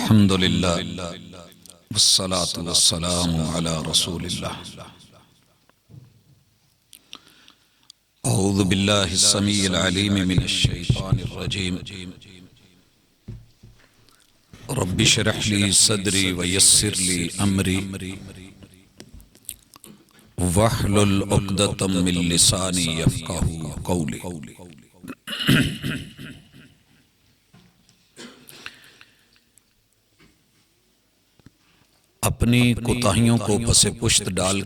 الحمد للہ والصلاة والسلام علی رسول اللہ۔ اعوذ باللہ السمیع العلیم من الشیطان الرجیم۔ رب اشرح لی صدری ویسر لی امری واحلل عقدۃ من لسانی یفقہوا قولی۔ اپنی کوتاہیوں کو پس پشت ڈال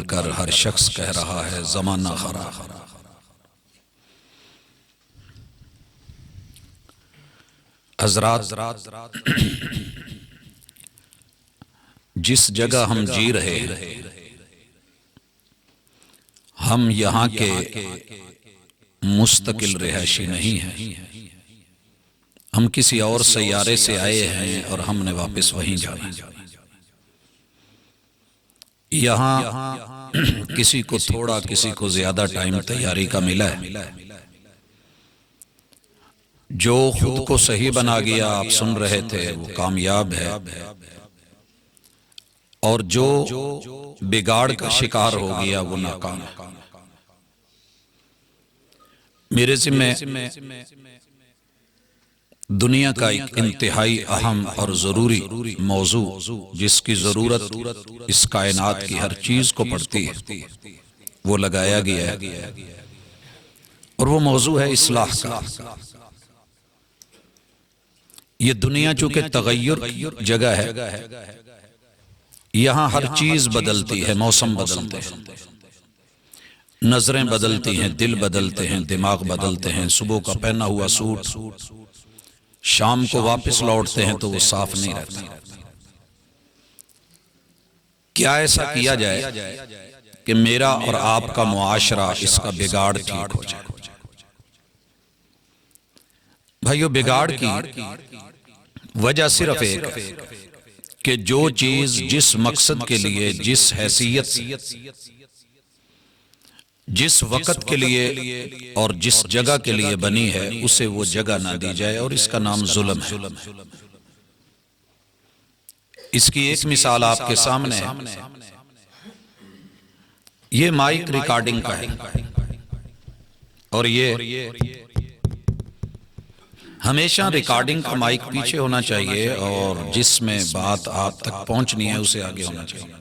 کر ہر شخص کہہ رہا ہے زمانہ خراب۔ حضرات، جس جگہ ہم جی رہے ہیں، ہم یہاں کے مستقل رہائشی نہیں ہیں۔ ہم کسی اور سیارے سے آئے ہیں اور ہم نے واپس وہیں جانا۔ یہاں کسی کو تھوڑا، کسی کو زیادہ ٹائم تیاری کا ملا ہے۔ جو خود کو صحیح بنا گیا، آپ سن رہے تھے، وہ کامیاب ہے، اور جو بگاڑ کا شکار ہو گیا وہ ناکام ہے۔ میرے ذمہ دنیا کا ایک انتہائی اہم اور ضروری موضوع، جس کی ضرورت اس کائنات کی ہر چیز کو پڑتی ہے، وہ لگایا گیا ہے، اور وہ موضوع ہے اصلاح کا۔ یہ دنیا چونکہ تغیر جگہ ہے، یہاں ہر چیز بدلتی ہے، موسم بدلتے ہیں، نظریں بدلتی ہیں، دل بدلتے ہیں، دماغ بدلتے ہیں۔ صبح کا پہنا ہوا سوٹ شام کو واپس لوٹتے ہیں تو وہ صاف نہیں رہتا۔ کیا ایسا کیا جائے کہ میرا اور آپ کا معاشرہ، اس کا بگاڑ ٹھیک ہو جائے؟ بھائیو، بگاڑ کی وجہ صرف ایک ہے کہ جو چیز جس مقصد کے لیے، جس حیثیت، جس وقت کے لیے اور جس جگہ کے لیے بنی ہے، اسے وہ جگہ نہ دی جائے، اور اس کا نام ظلم ہے۔ اس کی ایک مثال آپ کے سامنے ہے۔ یہ مائک ریکارڈنگ کا ہے، اور یہ ہمیشہ ریکارڈنگ کا مائک پیچھے ہونا چاہیے، اور جس میں بات آپ تک پہنچنی ہے اسے آگے ہونا چاہیے۔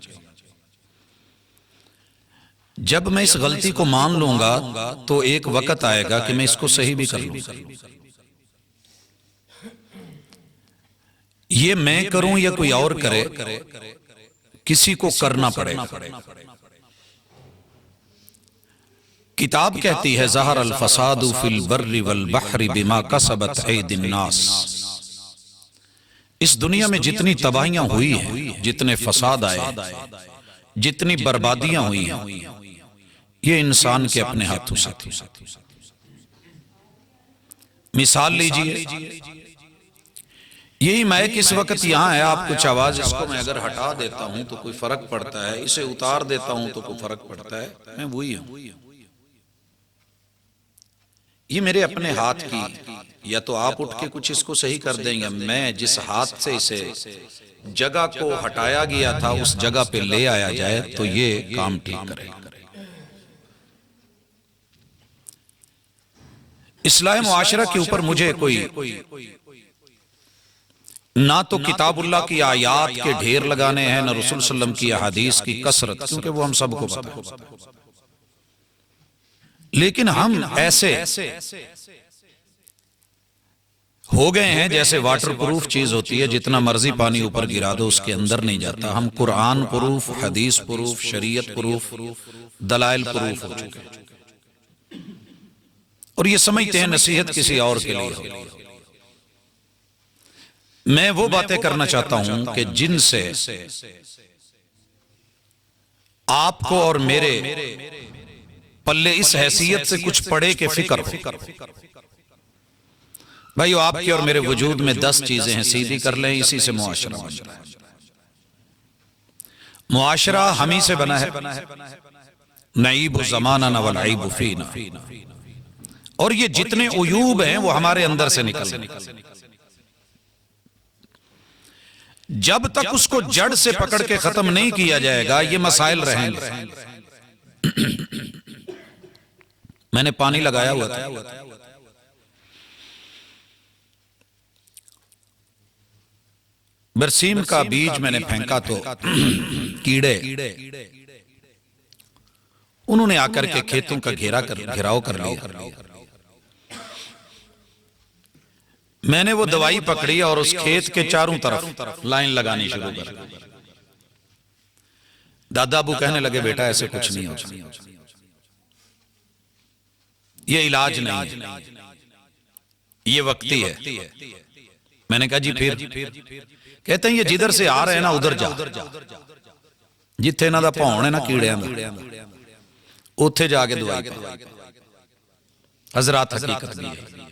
جب میں اس غلطی کو مان لوں گا تو ایک وقت آئے گا کہ میں اس کو صحیح بھی کر لوں گا۔ یہ میں کروں یا کوئی اور کرے، کسی کو کرنا پڑے گا۔ کتاب کہتی ہے ظہر الفساد فی البر والبحر بما کسبت ایدی الناس۔ اس دنیا میں جتنی تباہیاں ہوئی ہیں، جتنے فساد آئے، جتنی بربادیاں ہوئی ہیں، یہ انسان کے اپنے ہاتھوں سے تھی۔ مثال لیجئے، یہی مائک اس وقت یہاں ہے، آپ کچھ آواز، اس کو میں اگر ہٹا دیتا ہوں تو کوئی فرق پڑتا ہے، اسے اتار دیتا ہوں تو کوئی فرق پڑتا ہے، میں وہی ہوں۔ یہ میرے اپنے ہاتھ کی، یا تو آپ اٹھ کے کچھ اس کو صحیح کر دیں گے، میں جس ہاتھ سے اسے جگہ کو ہٹایا گیا تھا اس جگہ پہ لے آیا جائے تو یہ کام ٹھیک کرے گا۔ اصلاح معاشرہ کے اوپر مجھے کوئی نہ تو کتاب اللہ کی آیات کے ڈھیر لگانے ہیں، نہ رسول صلی اللہ علیہ وسلم کی احادیث کی کثرت، کیونکہ وہ ہم سب کو پتہ ہے۔ لیکن ہم ایسے ہو گئے ہیں جیسے واٹر پروف چیز ہوتی ہے، جتنا مرضی پانی اوپر گرا دو اس کے اندر نہیں جاتا۔ ہم قرآن پروف، حدیث پروف، شریعت پروف، دلائل پروف ہو چکے ہیں، اور یہ سمجھتے ہیں نصیحت کسی اور کے لیے ہو۔ میں وہ باتیں کرنا چاہتا ہوں کہ جن سے آپ کو اور میرے پلے اس حیثیت سے کچھ پڑے کہ فکر ہو۔ بھائیو، آپ کے اور میرے وجود میں 10 چیزیں ہیں، سیدھی کر لیں، اسی سے معاشرہ بن رہا ہے۔ معاشرہ ہم ہی سے بنا ہے۔ نعیب زماننا والعیب فینا۔ اور یہ جتنے عیوب ہیں وہ ہمارے اندر سے نکل رہے ہیں. جب تک اس کو جڑ سے پکڑ کے ختم نہیں کیا جائے گا یہ مسائل رہیں گے. میں نے پانی لگایا ہوا تھا، برسیم کا بیج میں نے پھینکا تو کیڑے انہوں نے آ کر کے کھیتوں کا گھیراؤ کر لیا. میں نے وہ دوائی پکڑی اور اس کھیت کے چاروں طرف لائن لگانی شروع کر دی. دادا ابو کہنے لگے بیٹا ایسے کچھ نہیں ہوتا، یہ علاج نہیں ہے، یہ وقتی ہے. میں نے کہا جی پھر؟ کہتے ہیں یہ جدھر سے آ رہے ہیں نا ادھر جا، جتھے انہاں دا پاؤن ہے نا کیڑیاں دا اوتھے جا کے دوائی پا. حضرات حقیقت بھی ہے.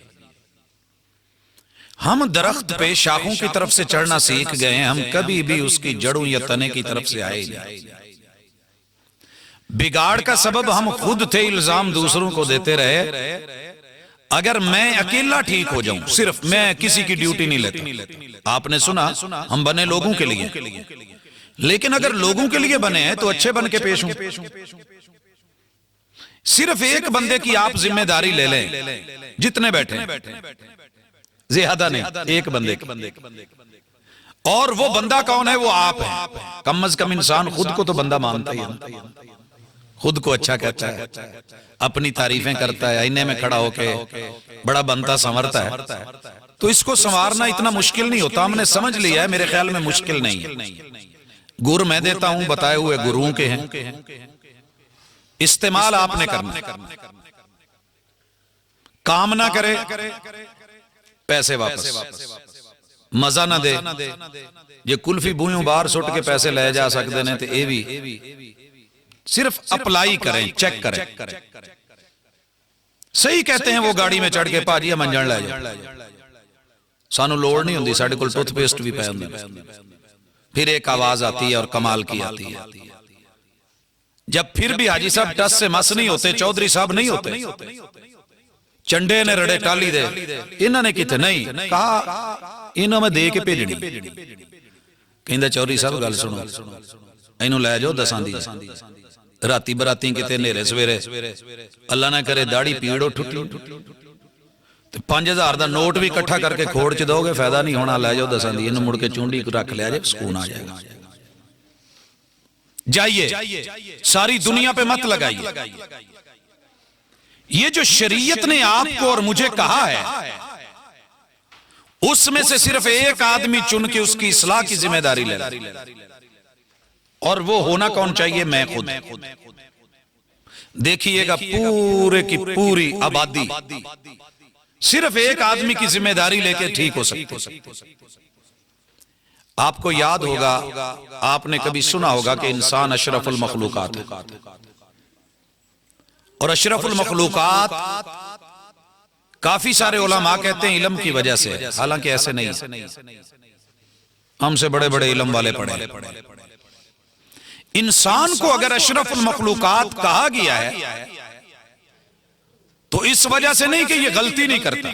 ہم درخت پہ شاخوں کی طرف سے چڑھنا سیکھ گئے ہیں، ہم کبھی بھی اس کی جڑوں یا تنے کی طرف سے آئے نہیں. بگاڑ کا سبب ہم خود تھے، الزام دوسروں کو دیتے رہے. اگر میں اکیلا ٹھیک ہو جاؤں، صرف میں کسی کی ڈیوٹی نہیں لیتا. آپ نے سنا ہم بنے لوگوں کے لیے، لیکن اگر لوگوں کے لیے بنے ہیں تو اچھے بن کے پیش ہوں. صرف ایک بندے کی آپ ذمہ داری لے لیں، جتنے بیٹھے زیادہ نہیں، ایک بندے کی. اور وہ بندہ کون ہے؟ وہ آپ ہیں. کم از کم انسان خود کو تو بندہ مانتا ہی ہے، خود کو اچھا کہتا ہے، اپنی تعریفیں کرتا ہے، آئینے میں کھڑا ہو کے بڑا بنتا سنورتا ہے. تو اس کو سنوارنا اتنا مشکل نہیں ہوتا. ہم نے سمجھ لیا ہے، میرے خیال میں مشکل نہیں ہے. گر میں دیتا ہوں، بتائے ہوئے گروؤں کے ہیں، استعمال آپ نے کرنا. کام نہ کرے پیسے واپس، مزہ نہ دے. یہ کلفی بوئیوں باہر سٹ کے پیسے لے جا سکتے ہیں تو اے بھی صرف اپلائی کریں، چیک کریں. صحیح کہتے ہیں وہ گاڑی میں چڑھ کے پاجی منجن لے جائے، سانو لوڑ نہیں ہوندی، ساڑھے کل ٹوتھ پیسٹ بھی پہ ہوندے. پھر ایک آواز آتی ہے اور کمال کی آتی ہے. جب پھر بھی حاجی صاحب ٹس سے مس نہیں ہوتے، چودھری صاحب نہیں ہوتے، چنڈے نے رڑے ٹالی دے، انہوں نے کہتے نہیں کہا انہوں میں دے کے بھیجنی. کہندہ چودھری صاحب گل سنو، اینوں لے جاؤ دساں دی راتی براتی کتے نیرے سویرے، اللہ نہ کرے داڑھی پیڑو ٹھٹی، 5000 دا نوٹ بھی کٹھا کر کے کھوڑ چ دو گے فائدہ نہیں ہونا. لے جاؤ دساں دی، انہوں مڑ کے چونڈی رکھ لیا جائے، سکون آ جائے گا. جائیے ساری دنیا پہ مت لگائیے. یہ جو شریعت نے آپ کو اور مجھے کہا ہے اس میں سے صرف ایک آدمی چن کے اس کی اصلاح کی ذمہ داری لے، اور وہ ہونا کون چاہیے؟ میں خود. دیکھیے گا پورے کی پوری آبادی صرف ایک آدمی کی ذمہ داری لے کے ٹھیک ہو سکتی. آپ کو یاد ہوگا، آپ نے کبھی سنا ہوگا کہ انسان اشرف المخلوقات ہے، اور اشرف المخلوقات کافی سارے علماء کہتے ہیں علم کی وجہ سے، حالانکہ ایسے نہیں. ہم سے بڑے بڑے علم والے پڑھے. انسان کو اگر اشرف المخلوقات کہا گیا ہے تو اس وجہ سے نہیں کہ یہ غلطی نہیں کرتا،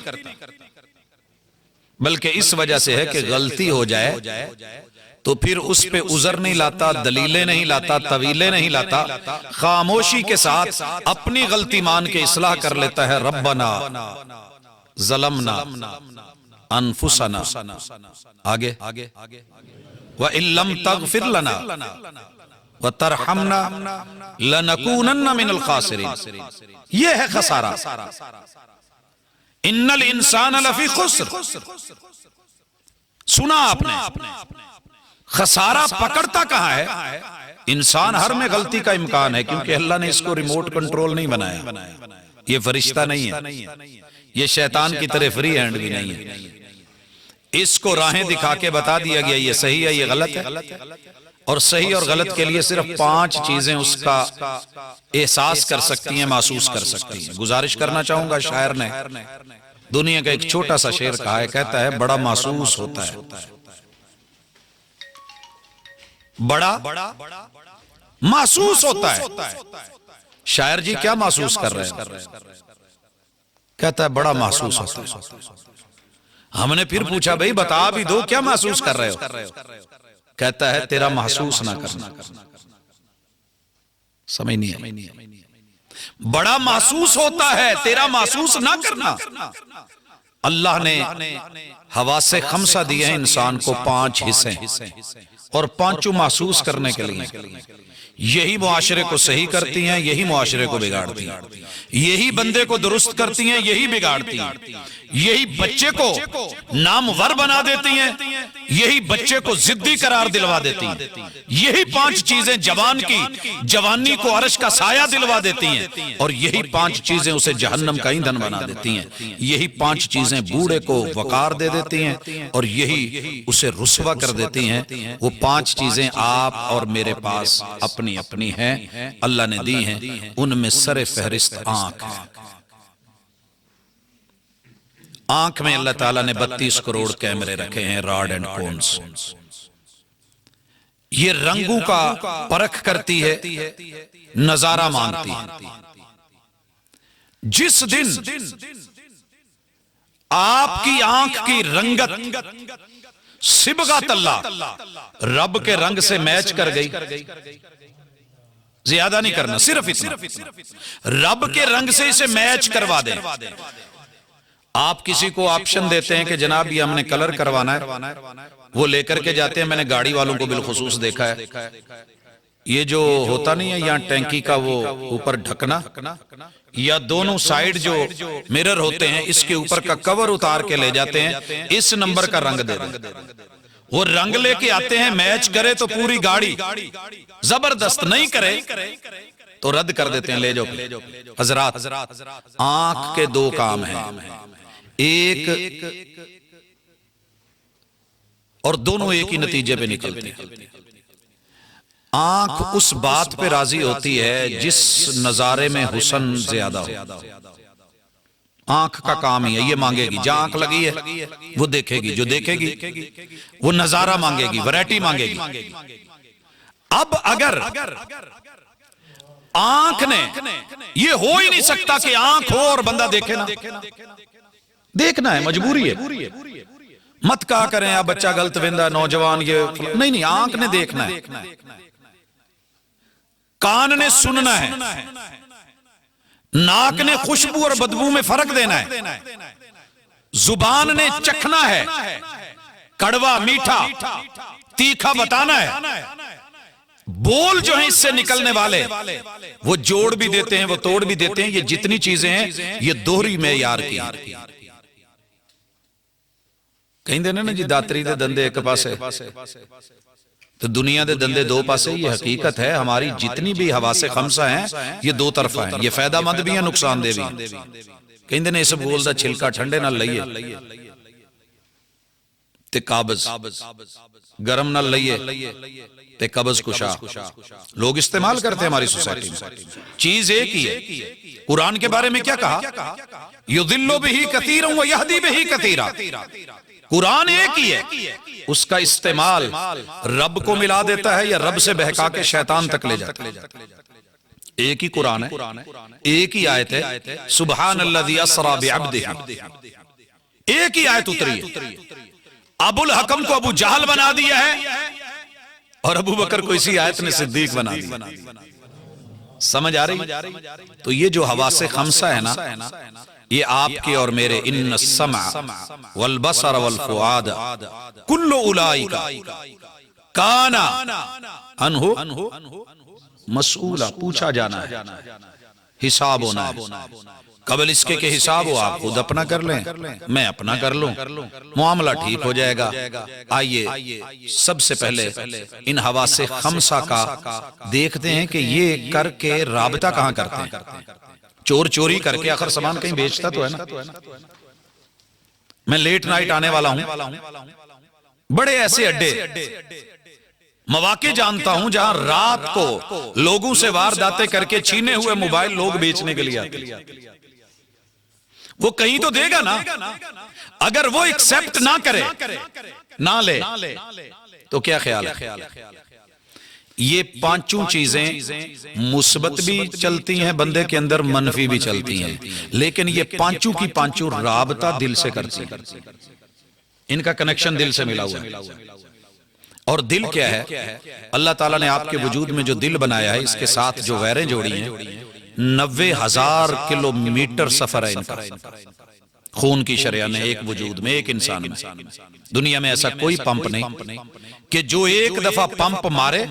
بلکہ اس وجہ سے ہے کہ غلطی ہو جائے تو پھر اس پہ عذر نہیں لاتا، دلیلیں نہیں لاتا، طویلیں نہیں لاتا، خاموشی کے ساتھ اپنی غلطی مان کے اصلاح کر لیتا ہے. ربنا ظلمنا انفسنا، آگے وَإِن لَمْ تَغْفِرْ لَنَا وَتَرْحَمْنَا لَنَكُونَنَّ مِنَ الْخَاسِرِينَ. یہ ہے خسارہ. ان الانسان لفی خسر. سنا آپ نے، خسارہ پکڑتا کہاں ہے؟ انسان ہر میں غلطی کا امکان ہے، کیونکہ اللہ نے اس کو ریموٹ کنٹرول نہیں بنایا. یہ فرشتہ نہیں ہے، یہ شیطان کی طرح فری ہینڈ بھی نہیں ہے. اس کو راہیں دکھا کے بتا دیا گیا یہ صحیح ہے، یہ غلط ہے. اور صحیح اور غلط کے لیے صرف 5 چیزیں اس کا احساس کر سکتی ہیں، محسوس کر سکتی ہیں. گزارش کرنا چاہوں گا، شاعر نے دنیا کا ایک چھوٹا سا شعر کہا ہے، کہتا ہے بڑا محسوس ہوتا ہے، بڑا محسوس ہوتا ہے. شاعر جی کیا محسوس کر رہے ہیں؟ کہتا ہے بڑا محسوس ہوتا ہے۔ ہم نے پھر پوچھا بھئی بتا بھی دو کیا محسوس کر رہے ہو؟ کہتا ہے تیرا محسوس نہ کرنا۔ سمجھ نہیں ہے، بڑا محسوس ہوتا ہے تیرا محسوس نہ کرنا۔ اللہ نے حواس خمسہ دیے ہیں انسان کو 5 حصے، اور 5 محسوس کرنے کے لیے۔ یہی معاشرے کو صحیح کرتی ہیں، یہی معاشرے کو بگاڑتی ہیں، یہی بندے کو درست کرتی ہیں، یہی بگاڑتی ہیں، یہی بچے کو نامور بنا دیتی ہیں، یہی بچے کو ضدی قرار دلوا دیتی ہیں، یہی 5 چیزیں جوان کی جوانی کو عرش کا سایہ دلوا دیتی ہیں، اور یہی 5 چیزیں اسے جہنم کا ایندھن بنا دیتی ہیں، یہی 5 چیزیں بوڑھے کو وقار دے دیتی ہیں، اور یہی اسے رسوا کر دیتی ہیں۔ وہ 5 چیزیں آپ اور میرے پاس اپنی اپنی ہیں، اللہ نے دی ہیں، ان میں سر فہرست آنکھ ہے۔ آنکھ میں اللہ تعالیٰ نے 32 کروڑ کیمرے رکھے ہیں، راڈ اینڈ کونز۔ یہ رنگوں کا پرکھ کرتی ہے، نظارہ مانگتی ہے۔ جس دن آپ کی آنکھ کی رنگت صبغت اللہ رب کے رنگ سے میچ کر گئی، زیادہ نہیں کرنا، صرف اتنا، رب کے رنگ سے اسے میچ کروا دیں۔ آپ کسی کو آپشن دیتے ہیں کہ جناب یہ ہم نے کلر کروانا ہے، وہ لے کر کے جاتے ہیں۔ میں نے گاڑی والوں کو بالخصوص دیکھا ہے، یہ جو ہوتا نہیں ہے یہاں ٹینکی کا وہ اوپر ڈھکنا، یا دونوں سائیڈ جو میرر ہوتے ہیں اس کے اوپر کا کور اتار کے لے جاتے ہیں، اس نمبر کا رنگ دے دیں۔ وہ رنگ لے کے آتے ہیں، میچ کرے تو پوری گاڑی، زبردست نہیں کرے تو رد کر دیتے ہیں، لے جاؤ۔ حضرات، آنکھ کے 2 کام ہیں، ایک اور دونوں ایک ہی نتیجے پہ نکلتے ہیں۔ آنکھ اس بات پہ راضی ہوتی ہے جس نظارے میں حسن زیادہ ہو۔ آنکھ کا کام ہی ہے، یہ مانگے گی، جہاں آنکھ لگی ہے وہ دیکھے گی، جو دیکھے گی وہ نظارہ مانگے گی، ویرائٹی مانگے گی۔ اب اگر آنکھ نے، یہ ہو ہی نہیں سکتا کہ آنکھ ہو اور بندہ دیکھے نہ، دیکھنا ہے، مجبوری ہے۔ مت کہا کریں آپ بچہ غلط وندہ نوجوان، یہ نہیں، آنکھ نے دیکھنا ہے، کان نے سننا ہے، ناک نے خوشبو اور بدبو میں فرق دینا ہے، زبان نے چکھنا ہے، کڑوا میٹھا تیکھا بتانا ہے۔ بول جو ہیں اس سے نکلنے والے وہ جوڑ بھی دیتے ہیں، وہ توڑ بھی دیتے ہیں۔ یہ جتنی چیزیں ہیں یہ دوہری معیار کی ہیں۔ کہیں دینے نا جی داتری دے دندے ایک پاسے تو دنیا دے دندے 2 پاسے، یہ حقیقت ہے۔ ہماری جتنی بھی حواس خمسہ ہیں یہ 2 طرفہ ہیں، یہ فائدہ مند بھی ہیں، نقصان دہ بھی ہیں۔ کہیں دینے اس بول دا چھلکا ٹھنڈے نہ لئیے تے قابض، گرم نہ لئیے تے قبض کشا۔ لوگ استعمال کرتے ہیں ہماری سوسائٹی میں، چیز ایک ہی ہے۔ قرآن کے بارے میں کیا کہا؟ یضل بہ کثیرا ویہدی بہ کثیرا۔ قرآن ایک ہی ہے، اس کا استعمال رب کو ملا دیتا ہے یا رب سے بہکا کے شیطان تک لے جاتا ہے۔ ایک ہی قرآن ہے، ایک ہی آیت ہے، سبحان الذی اسری بعبدہ، ایک ہی آیت اتری ہے۔ ابو الحکم کو ابو جہل بنا دیا ہے اور ابو بکر کو اسی آیت نے صدیق بنا دیا۔ سمجھ آ رہی؟ تو یہ جو حواس خمسہ ہے نا، یہ آپ کے اور میرے، ان السمع والبصر والفؤاد کل اولئک کان عنہ مسئولا، پوچھا جانا ہے، حساب ہونا ہے۔ قبل اس کے کہ حساب ہو آپ خود اپنا کر لیں، میں اپنا کر لوں، معاملہ ٹھیک ہو جائے گا۔ آئیے سب سے پہلے ان حواس خمسہ کا دیکھتے ہیں کہ یہ کر کے رابطہ کہاں کرتے ہیں۔ چور چوری کر کے آخر سامان کہیں بیچتا تو ہے نا۔ میں لیٹ نائٹ آنے والا ہوں، بڑے ایسے اڈے مواقع جانتا ہوں جہاں رات کو لوگوں سے وارداتیں کر کے چھینے ہوئے موبائل لوگ بیچنے کے لیے آتے ہیں۔ وہ کہیں تو دے گا نا، اگر وہ ایکسپٹ نہ کرے، نہ لے تو کیا خیال ہے؟ یہ پانچوں چیزیں مثبت بھی چلتی ہیں بندے کے اندر، منفی بھی چلتی ہیں، لیکن یہ پانچوں کی پانچوں رابطہ دل سے کرتی ہیں، ان کا کنیکشن دل سے ملا ہوا ہے۔ اور دل کیا ہے؟ اللہ تعالیٰ نے آپ کے وجود میں جو دل بنایا ہے، اس کے ساتھ جو ویریں جوڑی ہیں، 90,000 کلومیٹر سفر ہے ان کا، خون کی شریان ہے ایک وجود میں، ایک انسان میں۔ دنیا میں ایسا کوئی پمپ نہیں کہ جو ایک دفعہ پمپ مارے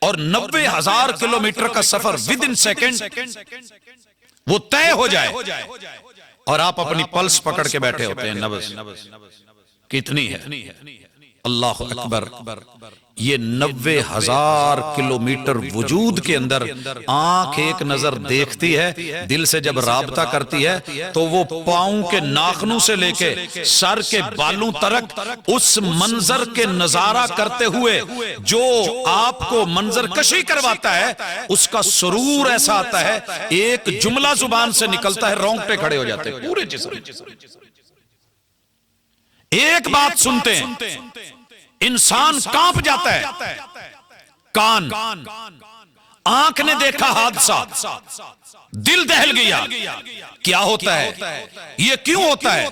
اور 90,000 کلومیٹر کا سفر ودن سیکنڈ وہ طے ہو جائے، اور آپ اپنی پلس پکڑ کے بیٹھے ہوتے ہیں، نبض کتنی ہے؟ اللہ اکبر۔ یہ 90,000 کلومیٹر وجود کے اندر آنکھ ایک نظر دیکھتی ہے، دل سے جب رابطہ کرتی ہے تو وہ پاؤں کے ناخنوں سے لے کے سر کے بالوں تک اس منظر کے نظارہ کرتے ہوئے جو آپ کو منظر کشی کرواتا ہے، اس کا سرور ایسا آتا ہے، ایک جملہ زبان سے نکلتا ہے، رونگٹے کھڑے ہو جاتے ہیں پورے جسم۔ ایک بات سنتے ہیں انسان کانپ جاتا ہے، کان، آنکھ نے دیکھا حادثہ، دل دہل گیا، کیا ہوتا ہے؟ یہ کیوں ہوتا ہے؟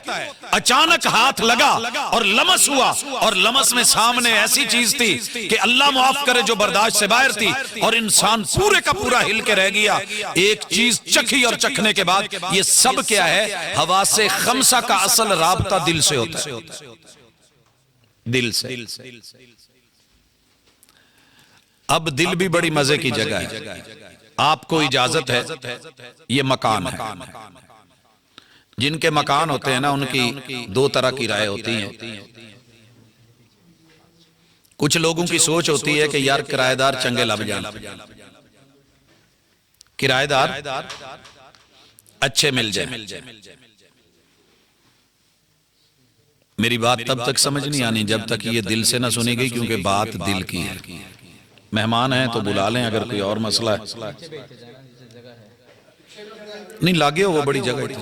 اچانک ہاتھ لگا اور لمس ہوا، اور لمس میں سامنے ایسی چیز تھی کہ اللہ معاف کرے جو برداشت سے باہر تھی، اور انسان پورے کا پورا ہل کے رہ گیا۔ ایک چیز چکھی اور چکھنے کے بعد یہ سب کیا ہے؟ حواس خمسہ کا اصل رابطہ دل سے ہوتا ہے، دل سے۔ اب دل بھی بڑی مزے کی جگہ ہے، آپ کو اجازت ہے، یہ مکان ہے۔ جن کے مکان ہوتے ہیں نا، ان کی دو طرح کی رائے ہوتی ہیں۔ کچھ لوگوں کی سوچ ہوتی ہے کہ یار کرایہ دار چنگے لب جان، کرایہ دار اچھے مل جائیں۔ میری بات تب تک سمجھ نہیں آنی جب تک یہ دل سے نہ سنی گئی، کیونکہ بات دل کی ہے۔ مہمان ہیں تو بلا لیں، اگر کوئی اور مسئلہ ہے نہیں لاگے ہو، وہ بڑی جگہ تھی۔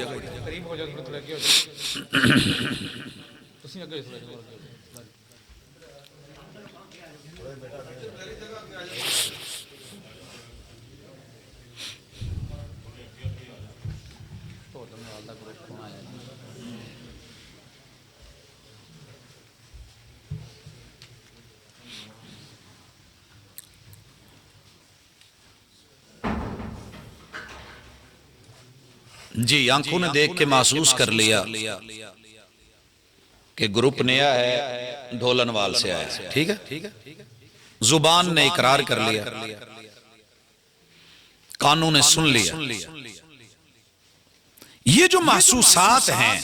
جی، آنکھوں نے دیکھ کے محسوس کر لیا کہ گروپ نیا ہے، ڈھولن وال سے آیا ہے، ٹھیک ہے۔ زبان نے اقرار کر لیا، کانوں نے سن لیا۔ یہ جو محسوسات ہیں،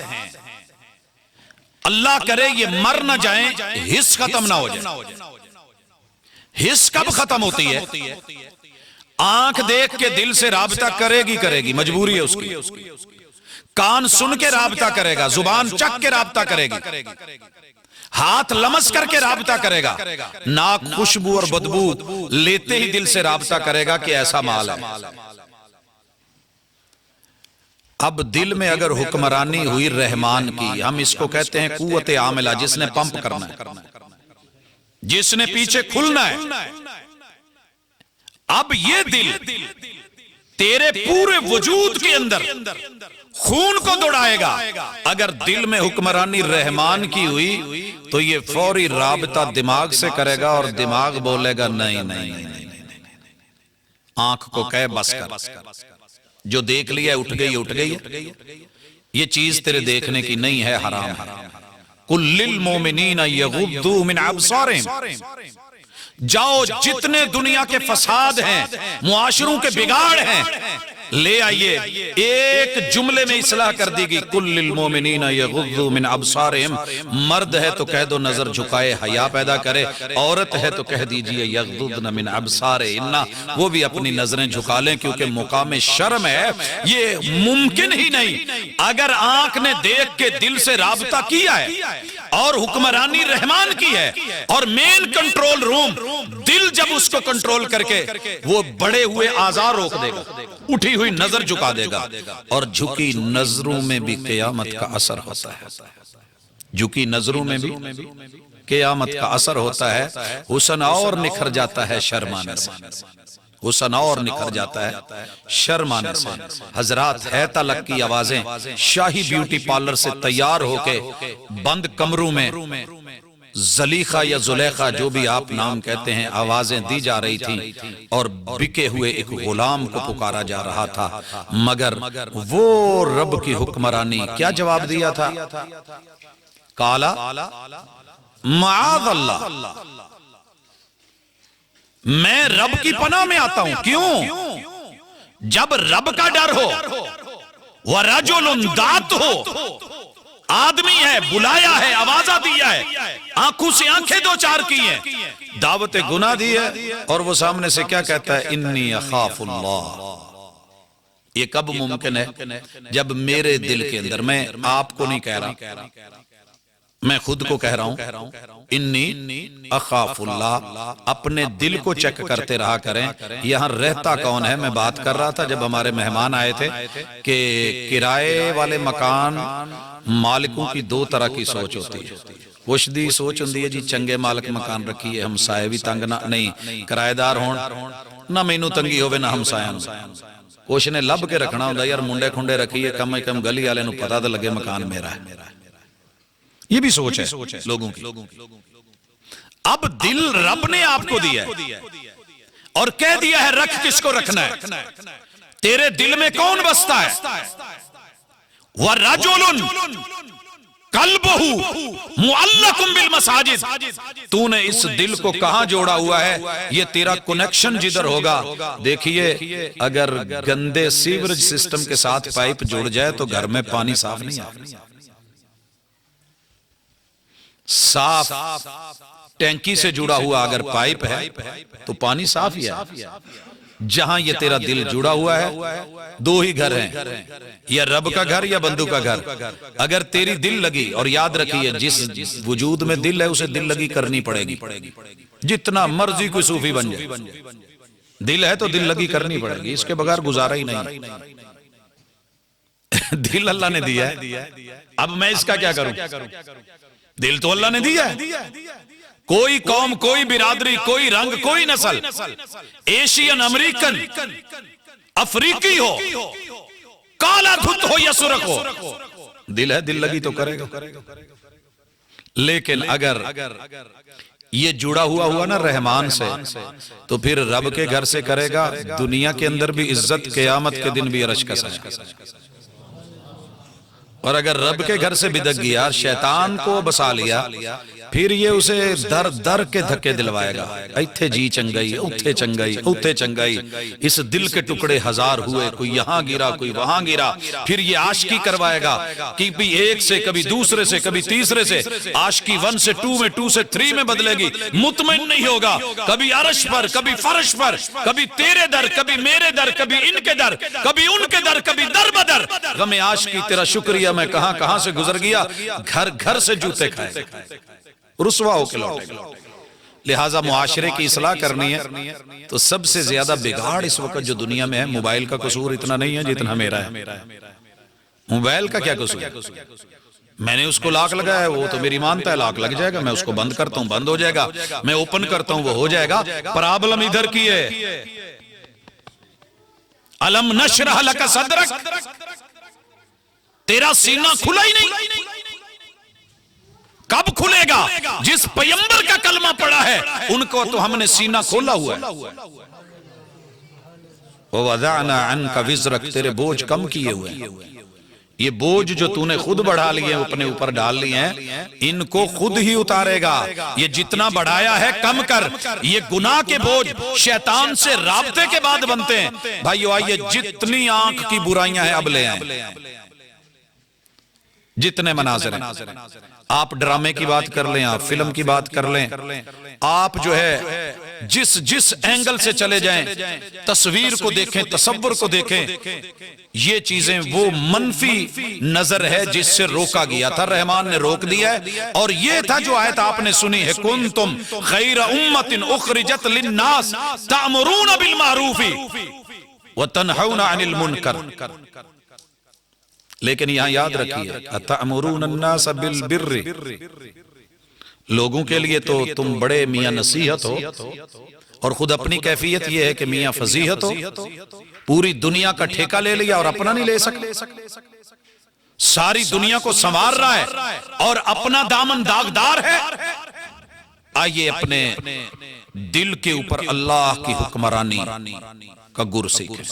اللہ کرے یہ مر نہ جائیں، حس ختم نہ ہو جائے۔ حس کب ختم ہوتی ہے؟ آنکھ دیکھ کے دل سے رابطہ کرے گی، مجبوری ہے اس کی۔ کان سن کے رابطہ کرے گا، زبان چک کے رابطہ کرے گی، ہاتھ لمس کر کے رابطہ کرے گا، ناک خوشبو اور بدبو لیتے ہی دل سے رابطہ کرے گا کہ ایسا مال ہے۔ اب دل میں اگر حکمرانی ہوئی رحمان کی، ہم اس کو کہتے ہیں قوت عاملہ، جس نے پمپ کرنا ہے، جس نے پیچھے کھلنا ہے۔ اب یہ دل تیرے پورے وجود کے اندر خون کو دوڑائے گا۔ اگر دل میں حکمرانی رحمان کی ہوئی تو یہ فوری رابطہ دماغ سے کرے گا، اور دماغ بولے گا نہیں، آنکھ کو کہے بس کر، جو دیکھ لیا اٹھ گئی، یہ چیز تیرے دیکھنے کی نہیں ہے، حرام ہے۔ قُل لِّلْمُؤْمِنِينَ يَغُضُّوا مِنْ أَبْصَارِهِمْ، جاؤ جتنے دنیا کے فساد ہیں، معاشروں کے بگاڑ ہیں، لے آئیے، ایک جملے میں اصلاح کر دی گئی، قُل لِّلْمُؤْمِنِينَ يَغُضُّوا مِنْ أَبْصَارِهِمْ۔ مرد ہے تو کہہ دو نظر جھکائے، حیا پیدا کرے، عورت ہے تو کہہ دیجئے يَغْضُضْنَ مِنْ أَبْصَارِهِنَّ، وہ بھی اپنی نظریں جھکا لیں، کیونکہ مقام شرم ہے۔ یہ ممکن ہی نہیں، اگر آنکھ نے دیکھ کے دل سے رابطہ کیا ہے اور حکمرانی رحمان کی ہے، اور مین کنٹرول روم دل جب اس کو کنٹرول کر کے وہ بڑے ہوئے آزار روک دے گا، اٹھی ہوئی نظر جھکا دے گا، اور جھکی نظروں میں بھی قیامت کا اثر ہوتا ہے، جھکی نظروں میں بھی قیامت کا اثر ہوتا ہے، حسن اور نکھر جاتا ہے شرمانے سے، حسن اور نکھر جاتا ہے شرمانے سے۔ حضرات ہے تلک کی آوازیں شاہی بیوٹی پارلر سے تیار ہو کے بند کمروں میں زلیخا یا زلیخا جو بھی آپ نام کہتے ہیں آوازیں دی جا رہی تھی، اور بکے ہوئے ایک غلام کو پکارا جا رہا تھا، مگر وہ رب کی حکمرانی کیا جواب دیا تھا؟ کالا معاذ اللہ، میں رب کی پناہ میں آتا ہوں۔ کیوں؟ جب رب کا ڈر ہو، وَرَجُلٌ دَعَتْهُ آدمی ہے، بلایا ہے، آوازہ دیا ہے، آنکھوں سے آنکھیں دو چار کی ہیں، دعوت گناہ دی ہے، اور وہ سامنے سے کیا کہتا ہے؟ انی اخاف اللہ۔ یہ کب ممکن ہے؟ جب میرے دل کے اندر، میں آپ کو نہیں کہہ رہا، میں خود کو کہہ رہا ہوں، انی اخاف اللہ، اپنے دل کو چیک کرتے رہا کریں، یہاں رہتا کون ہے؟ میں بات کر رہا تھا جب ہمارے مہمان آئے تھے کہ کرائے والے مکان مالکوں کی دو طرح کی سوچ ہوتی ہے۔ وشدی سوچ ہوندی ہے جی چنگے مالک مکان رکھیے، ہم سائے بھی تنگ نہ نہیں، کرائے دار ہون نہ مینوں تنگی ہوئے نہ ہم سایاں نوں، کچھ نے لب کے رکھنا ہوندہ یار منڈے کھنڈے رکھیے، کم از کم گلی والے نوں پتہ تو لگے مکان میرا ہے۔ یہ بھی سوچ ہے لوگوں کی۔ اب دل رب نے آپ کو دیا ہے اور کہہ دیا ہے رکھ کس کو رکھنا ہے، تیرے دل میں کون بستا ہے؟ وَرَجُلٌ قَلْبُهُ مُعَلَّقٌ بِالْمَسَاجِدِ، تو نے اس دل کو کہاں جوڑا ہوا ہے؟ یہ تیرا کنیکشن جدھر ہوگا، دیکھیے اگر گندے سیورج سسٹم کے ساتھ پائپ جوڑ جائے تو گھر میں پانی صاف نہیں آتا۔ صاف ٹینکی سے جڑا ہوا اگر پائپ ہے تو پانی صاف ہی ہے۔ جہاں یہ تیرا دل جڑا ہوا ہے، دو ہی گھر ہیں، یا رب کا گھر یا بندو کا گھر۔ اگر تیری دل لگی، اور یاد رکھیے جس وجود میں دل ہے اسے دل لگی کرنی پڑے گی، جتنا مرضی کوئی صوفی بن جائے، دل ہے تو دل لگی کرنی پڑے گی، اس کے بغیر گزارا ہی نہیں۔ دل اللہ نے دیا ہے، اب میں اس کا کیا کروں؟ دل تو اللہ نے دیا ہے۔ کوئی قوم، کوئی برادری، کوئی رنگ، کوئی نسل، ایشین، امریکن، افریقی ہو، کالا دھت ہو یا سرخ ہو، دل ہے، دل لگی تو کرے گا۔ لیکن اگر یہ جڑا ہوا نا رحمان سے، تو پھر رب کے گھر سے کرے گا، دنیا کے اندر بھی عزت، قیامت کے دن بھی عرش کا سایہ۔ اور اگر رب کے گھر سے بدک گیا، شیطان کو بسا لیا، پھر یہ اسے در در کے دھکے دلوائے گا، ایتھے جی چنگائی، اوتھے چنگائی، اوتھے چنگائی، اس دل کے ٹکڑے ہزار ہوئے، کوئی یہاں گرا، کوئی وہاں گرا، پھر یہ عاشقی کروائے گا، کہ بھی ایک سے، کبھی دوسرے سے، کبھی تیسرے سے، عاشقی 1 سے 2 میں، 2 سے 3 میں بدلے گی، مطمئن نہیں ہوگا، کبھی عرش پر، کبھی فرش پر، کبھی تیرے در، کبھی میرے در، کبھی ان کے در، کبھی ان کے در، کبھی در بدر۔ غم عاشقی تیرا شکریہ میں کہاں کہاں سے گزر گیا، گھر گھر سے جوتے کھائے، رسوا ہو کے لوٹے گا۔ لہٰذا معاشرے کی اصلاح کرنی ہے تو سب سے زیادہ بگاڑ اس وقت جو دنیا میں ہے، موبائل کا قصور اتنا نہیں ہے جتنا میرا ہے۔ موبائل کا کیا قصور ہے؟ میں نے اس کو لاک لگایا ہے، وہ تو میری مانتا ہے لاک لگ جائے گا، میں اس کو بند کرتا ہوں بند ہو جائے گا، میں اوپن کرتا ہوں وہ ہو جائے گا۔ پرابلم ادھر کی ہے، الم نشرح لک صدرک، تیرا سینہ کھلا ہی نہیں۔ کب کھلے گا؟ جس پیغمبر کا کلمہ پڑا ہے ان کو تو ہم نے سینہ کھولا ہوا ہے۔ وَوَضَعْنَا عَنْكَ وِزْرَكَ، تیرے بوجھ کم کیے ہوئے ہیں، یہ بوجھ جو تو نے خود بڑھا لیے اپنے اوپر ڈال لیے ہیں، ان کو خود ہی اتارے گا۔ یہ جتنا بڑھایا ہے کم کر، یہ گناہ کے بوجھ شیطان سے رابطے کے بعد بنتے ہیں۔ بھائیو آئیے، جتنی آنکھ کی برائیاں ہیں اب لے آئیں، جتنے مناظر ہیں، آپ ڈرامے کی بات کر لیں، آپ فلم کی بات کر لیں، آپ جو ہے جس اینگل سے چلے جائیں، تصویر کو دیکھیں، تصور کو دیکھیں، یہ چیزیں وہ منفی نظر ہے جس سے روکا گیا تھا، رحمان نے روک دیا ہے۔ اور یہ تھا جو آیت آپ نے سنی ہے، کنتم خیر امت اخرجت للناس تأمرون بالمعروف وتنہون عن المنکر۔ لیکن یہاں یاد رکھیے، اتأمرون الناس بالبر لوگوں کے لیے تو تم بڑے میاں نصیحت ہو، اور خود اپنی کیفیت یہ ہے کہ میاں فضیحت ہو، پوری دنیا کا ٹھیکہ لے لیا اور اپنا نہیں لے سکتے، ساری دنیا کو سنوار رہا ہے اور اپنا دامن داغدار ہے۔ آئیے اپنے دل کے اوپر اللہ کی حکمرانی کا گر سیکھیں،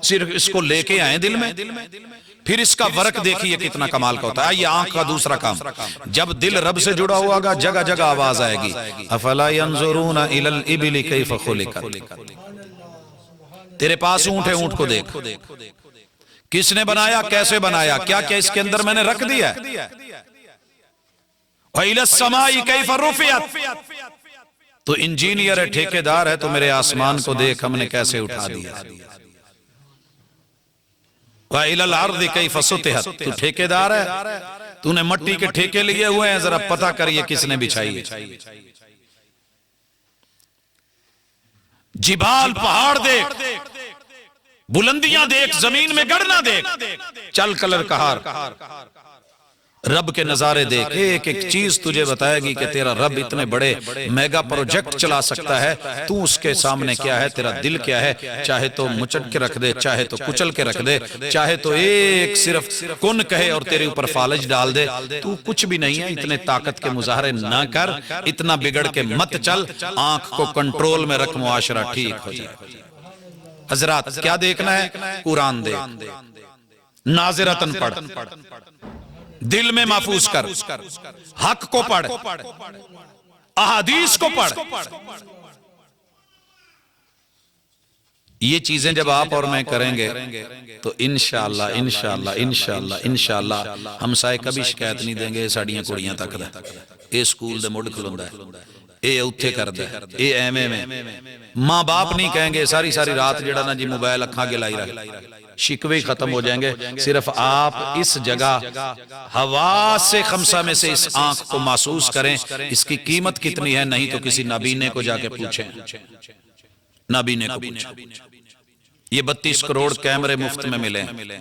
صرف اس کو لے کے آئیں دل میں، پھر اس کا ورق دیکھیے کتنا کمال کا ہوتا ہے۔ آئیے آنکھ کا دوسرا کام، جب دل رب سے جڑا ہوا گا جگہ جگہ آواز آئے گی، افلا ينظرون الى الابل كيف خلقت، تیرے پاس اونٹ ہے، اونٹ کو دیکھ، کس نے بنایا، کیسے بنایا، کیا کیا اس کے اندر میں نے رکھ دیا ہے۔ وَإِلَى السَّمَاءِ كَيْفَ رُفِعَتْ، تو انجینئر ہے، ٹھیکیدار ہے، تو میرے آسمان کو دیکھ ہم نے کیسے اٹھا دیا۔ وَإِلَى الْأَرْضِ كَيْفَ سُطِحَتْ، تو ٹھیکیدار ہے، تو نے مٹی کے ٹھیکے لیے ہوئے ہیں، ذرا پتہ کریے کس نے بچھائی ہے۔ جبال پہاڑ دیکھ، بلندیاں دیکھ، زمین میں گڑنا دیکھ، چل کلر کہار، رب کے نظارے دیکھ، ایک ایک چیز تجھے بتائے گی کہ تیرا رب اتنے بڑے میگا پروجیکٹ چلا سکتا ہے، تو اس کے سامنے کیا ہے، تیرا دل کیا ہے، چاہے تو مچٹ کے رکھ دے، چاہے تو کچل کے رکھ دے، چاہے تو ایک صرف کن کہے اور تیرے اوپر فالج ڈال دے، تو کچھ بھی نہیں ہے۔ اتنے طاقت کے مظاہرے نہ کر، اتنا بگڑ کے مت چل، آنکھ کو کنٹرول میں رکھ، معاشرہ ٹھیک ہو جائے۔ حضرات کیا دیکھنا ہے؟ قرآن دیکھ، ناظرتن پڑھ، دل میں محفوظ کر، حق کو پڑھ، احادیث کو پڑھ۔ یہ چیزیں جب آپ اور میں کریں گے تو انشاءاللہ انشاءاللہ انشاءاللہ انشاءاللہ ہم سائے کبھی شکایت نہیں دیں گے۔ ساڑیاں کڑیاں تک دا اے سکول دے مڈ کھلوندا ہے، اے اوتھے کر دے، اے ایمے میں، ماں باپ نہیں کہیں گے ساری ساری رات جڑا نا جی موبائل اکھاں کے لائی رہے، شکوے ہی ختم ہو جائیں گے۔ صرف آپ اس جگہ حواس خمسہ میں سے اس آنکھ کو محسوس کریں، اس کی قیمت کتنی ہے، نہیں تو کسی نابینے کو جا کے پوچھیں، نابینے کو پوچھیں۔ یہ 32 کروڑ کیمرے مفت میں ملے ہیں،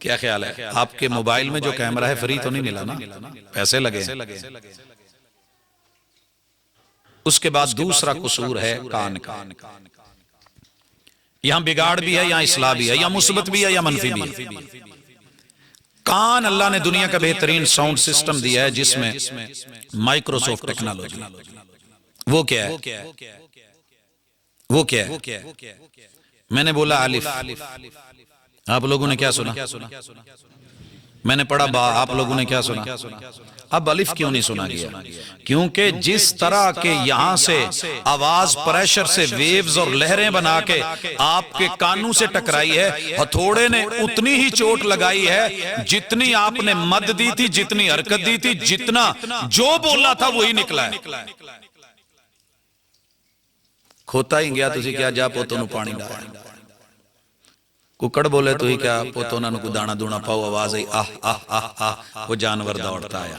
کیا خیال ہے؟ آپ کے موبائل میں جو کیمرہ ہے فری تو نہیں ملا نا، پیسے لگے ہیں۔ اس کے بعد دوسرا قصور ہے کان کا، یہاں بگاڑ بھی ہے، یہاں اصلاح بھی ہے، یا مثبت بھی ہے یا منفی بھی ہے۔ کان اللہ نے دنیا کا بہترین ساؤنڈ سسٹم دیا ہے، جس میں مائکروسافٹ ٹیکنالوجی، وہ کیا ہے؟ وہ کیا ہے؟ میں نے بولا الف، آپ لوگوں نے کیا سنا؟ میں نے پڑھا با، آپ لوگوں نے کیا سنا؟ اب الف کیوں نہیں سنا گیا؟ کیونکہ جس طرح کے یہاں سے آواز پریشر سے ویوز اور لہریں بنا کے آپ کے کانوں سے ٹکرائی ہے، ہتھوڑے نے اتنی ہی چوٹ لگائی ہے جتنی آپ نے مد دی تھی، جتنی حرکت دی تھی، جتنا جو بولا تھا وہی نکلا ہے۔ کھوتا ہی گیا تسی کیا جا پوتوں نو پانی ڈالا، ککڑ بولے تو ہی کیا پوتوں نو کو دانا دونا پاؤ، آواز آئی آہ آہ آہ آہ، وہ جانور دوڑتا آیا۔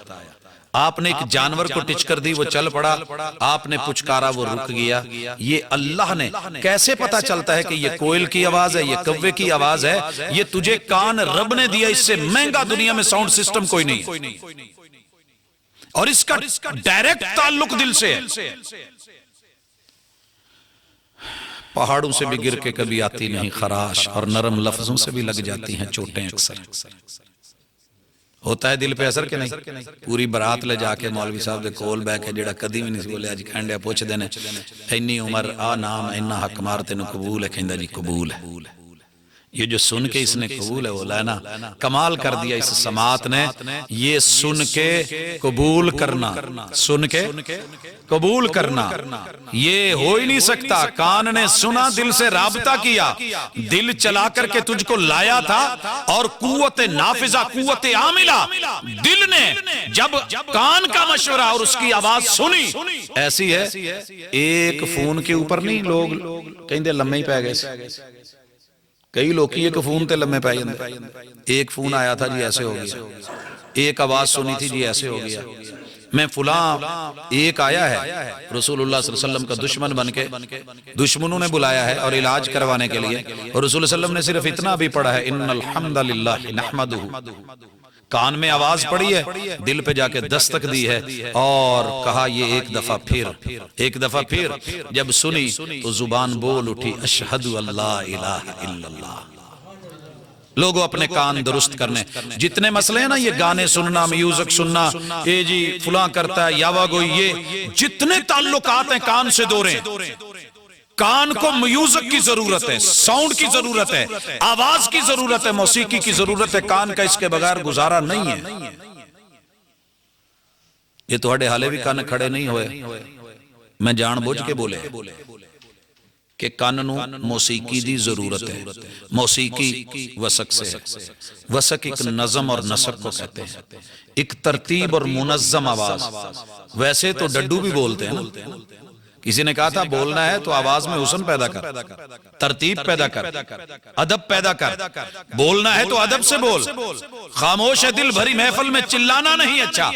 آپ نے ایک جانور کو ٹچ کر دی، وہ چل پڑا، آپ نے پچکارا، وہ رک گیا۔ یہ اللہ نے کیسے پتا چلتا ہے کہ یہ کوئل کی آواز ہے، یہ کوے کی آواز ہے؟ یہ تجھے کان رب نے دیا، اس سے مہنگا دنیا میں ساؤنڈ سسٹم کوئی نہیں ہے، اور اس کا ڈائریکٹ تعلق دل سے ہے۔ پہاڑوں سے بھی گر کے کبھی آتی نہیں خراش، اور نرم لفظوں سے بھی لگ جاتی ہیں چوٹیں اکثر۔ ہوتا ہے دل پہ اثر کہ نہیں؟ پوری برات لے جا کے مولوی صاحب دے کول بے کے جڑا کدی بھی نہیں سی بولے، اج کھنڈیا پوچھ دینے اینی عمر آ نام اینا حق مار تینو قبول ہے، کہندا جی قبول ہے۔ یہ جو سن کے اس نے قبول ہے بولا ہے نا، کمال کر دیا اس سماعت نے۔ یہ سن کے قبول کرنا، سن کے قبول کرنا یہ ہو ہی نہیں سکتا۔ کان نے سنا، دل سے رابطہ کیا، دل چلا کر کے تجھ کو لایا تھا، اور قوت نافذہ، قوت عاملہ دل نے جب کان کا مشورہ اور اس کی آواز سنی، ایسی ہے ایک فون کے اوپر نہیں لوگ کہیں لمے ہی پہ گئے، کئی لوگ ایک فون تے لمے پہ جاندے، ایک فون آیا تھا جی ایسے ہو گیا، ایک آواز سنی تھی جی ایسے ہو گیا، میں فلاں ایک آیا ہے رسول اللہ صلی اللہ علیہ وسلم کا دشمن بن کے، دشمنوں نے بلایا ہے اور علاج کروانے کے لیے، اور رسول اللہ علیہ وسلم نے صرف اتنا بھی پڑھا ہے ان الحمدللہ نحمدہ، کان میں آواز پڑی ہے، دل پہ جا کے دستک دی ہے، اور کہا یہ ایک دفعہ پھر جب سنی تو زبان بول اٹھی اشہد اللہ الہ الا اللہ۔ لوگوں اپنے کان درست کرنے، جتنے مسئلے ہیں نا، یہ گانے سننا، میوزک سننا، یہ جی فلاں کرتا ہے، یاوا گوئی، یہ جتنے تعلقات ہیں کان سے دو رہے ہیں۔ کان کو میوزک کی ضرورت ہے، ساؤنڈ کی ضرورت ہے، آواز کی ضرورت ہے، موسیقی کی ضرورت ہے، کان کا اس کے بغیر گزارا نہیں ہے۔ یہ تو ہڈے حالے بھی کان کھڑے نہیں ہوئے، میں جان بوجھ کے بولے کہ کان نو موسیقی دی ضرورت ہے۔ موسیقی وسق سے ہے، وسق ایک نظم اور نسق کو کہتے ہیں، ایک ترتیب اور منظم آواز۔ ویسے تو ڈڈو بھی بولتے ہیں نا، کسی نے کہا تھا بولنا ہے تو آواز میں حسن پیدا کر، ترتیب پیدا کر، ادب پیدا کر، بولنا ہے تو ادب سے بول، خاموش ہے دل بھری محفل میں چلانا نہیں اچھا،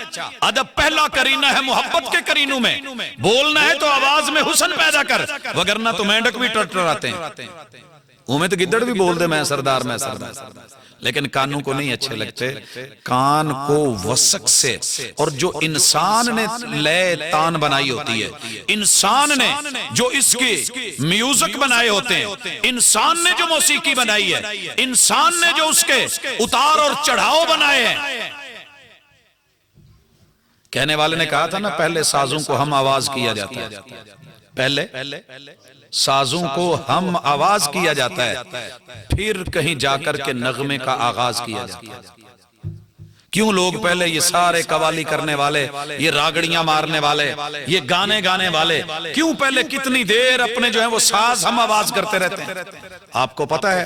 ادب پہلا کرینہ ہے محبت کے کرینوں میں، بولنا ہے تو آواز میں حسن پیدا کر، وگرنہ تو مینڈک بھی ٹرٹراتے ہیں، میں تو گدڑ بھی بول دے میں سردار میں سردار، لیکن کانوں کو نہیں اچھے لگتے۔ کان کو وسق سے، اور جو انسان نے لے تان بنائی ہوتی ہے، انسان نے جو اس کی میوزک بنائے ہوتے ہیں، انسان نے جو موسیقی بنائی ہے، انسان نے جو اس کے اتار اور چڑھاؤ بنائے ہیں۔ کہنے والے نے کہا تھا نا، پہلے سازوں کو ہم آواز کیا جاتا ہے، پہلے سازوں کو ہم آواز کیا جاتا ہے، پھر کہیں جا کر کے نغمے کا آغاز کیا جاتا ہے۔ کیوں لوگ پہلے یہ سارے قوالی کرنے والے، یہ راگڑیاں مارنے والے، یہ گانے گانے والے، کیوں پہلے کتنی دیر اپنے جو ہیں وہ ساز ہم آواز کرتے رہتے ہیں؟ آپ کو پتہ ہے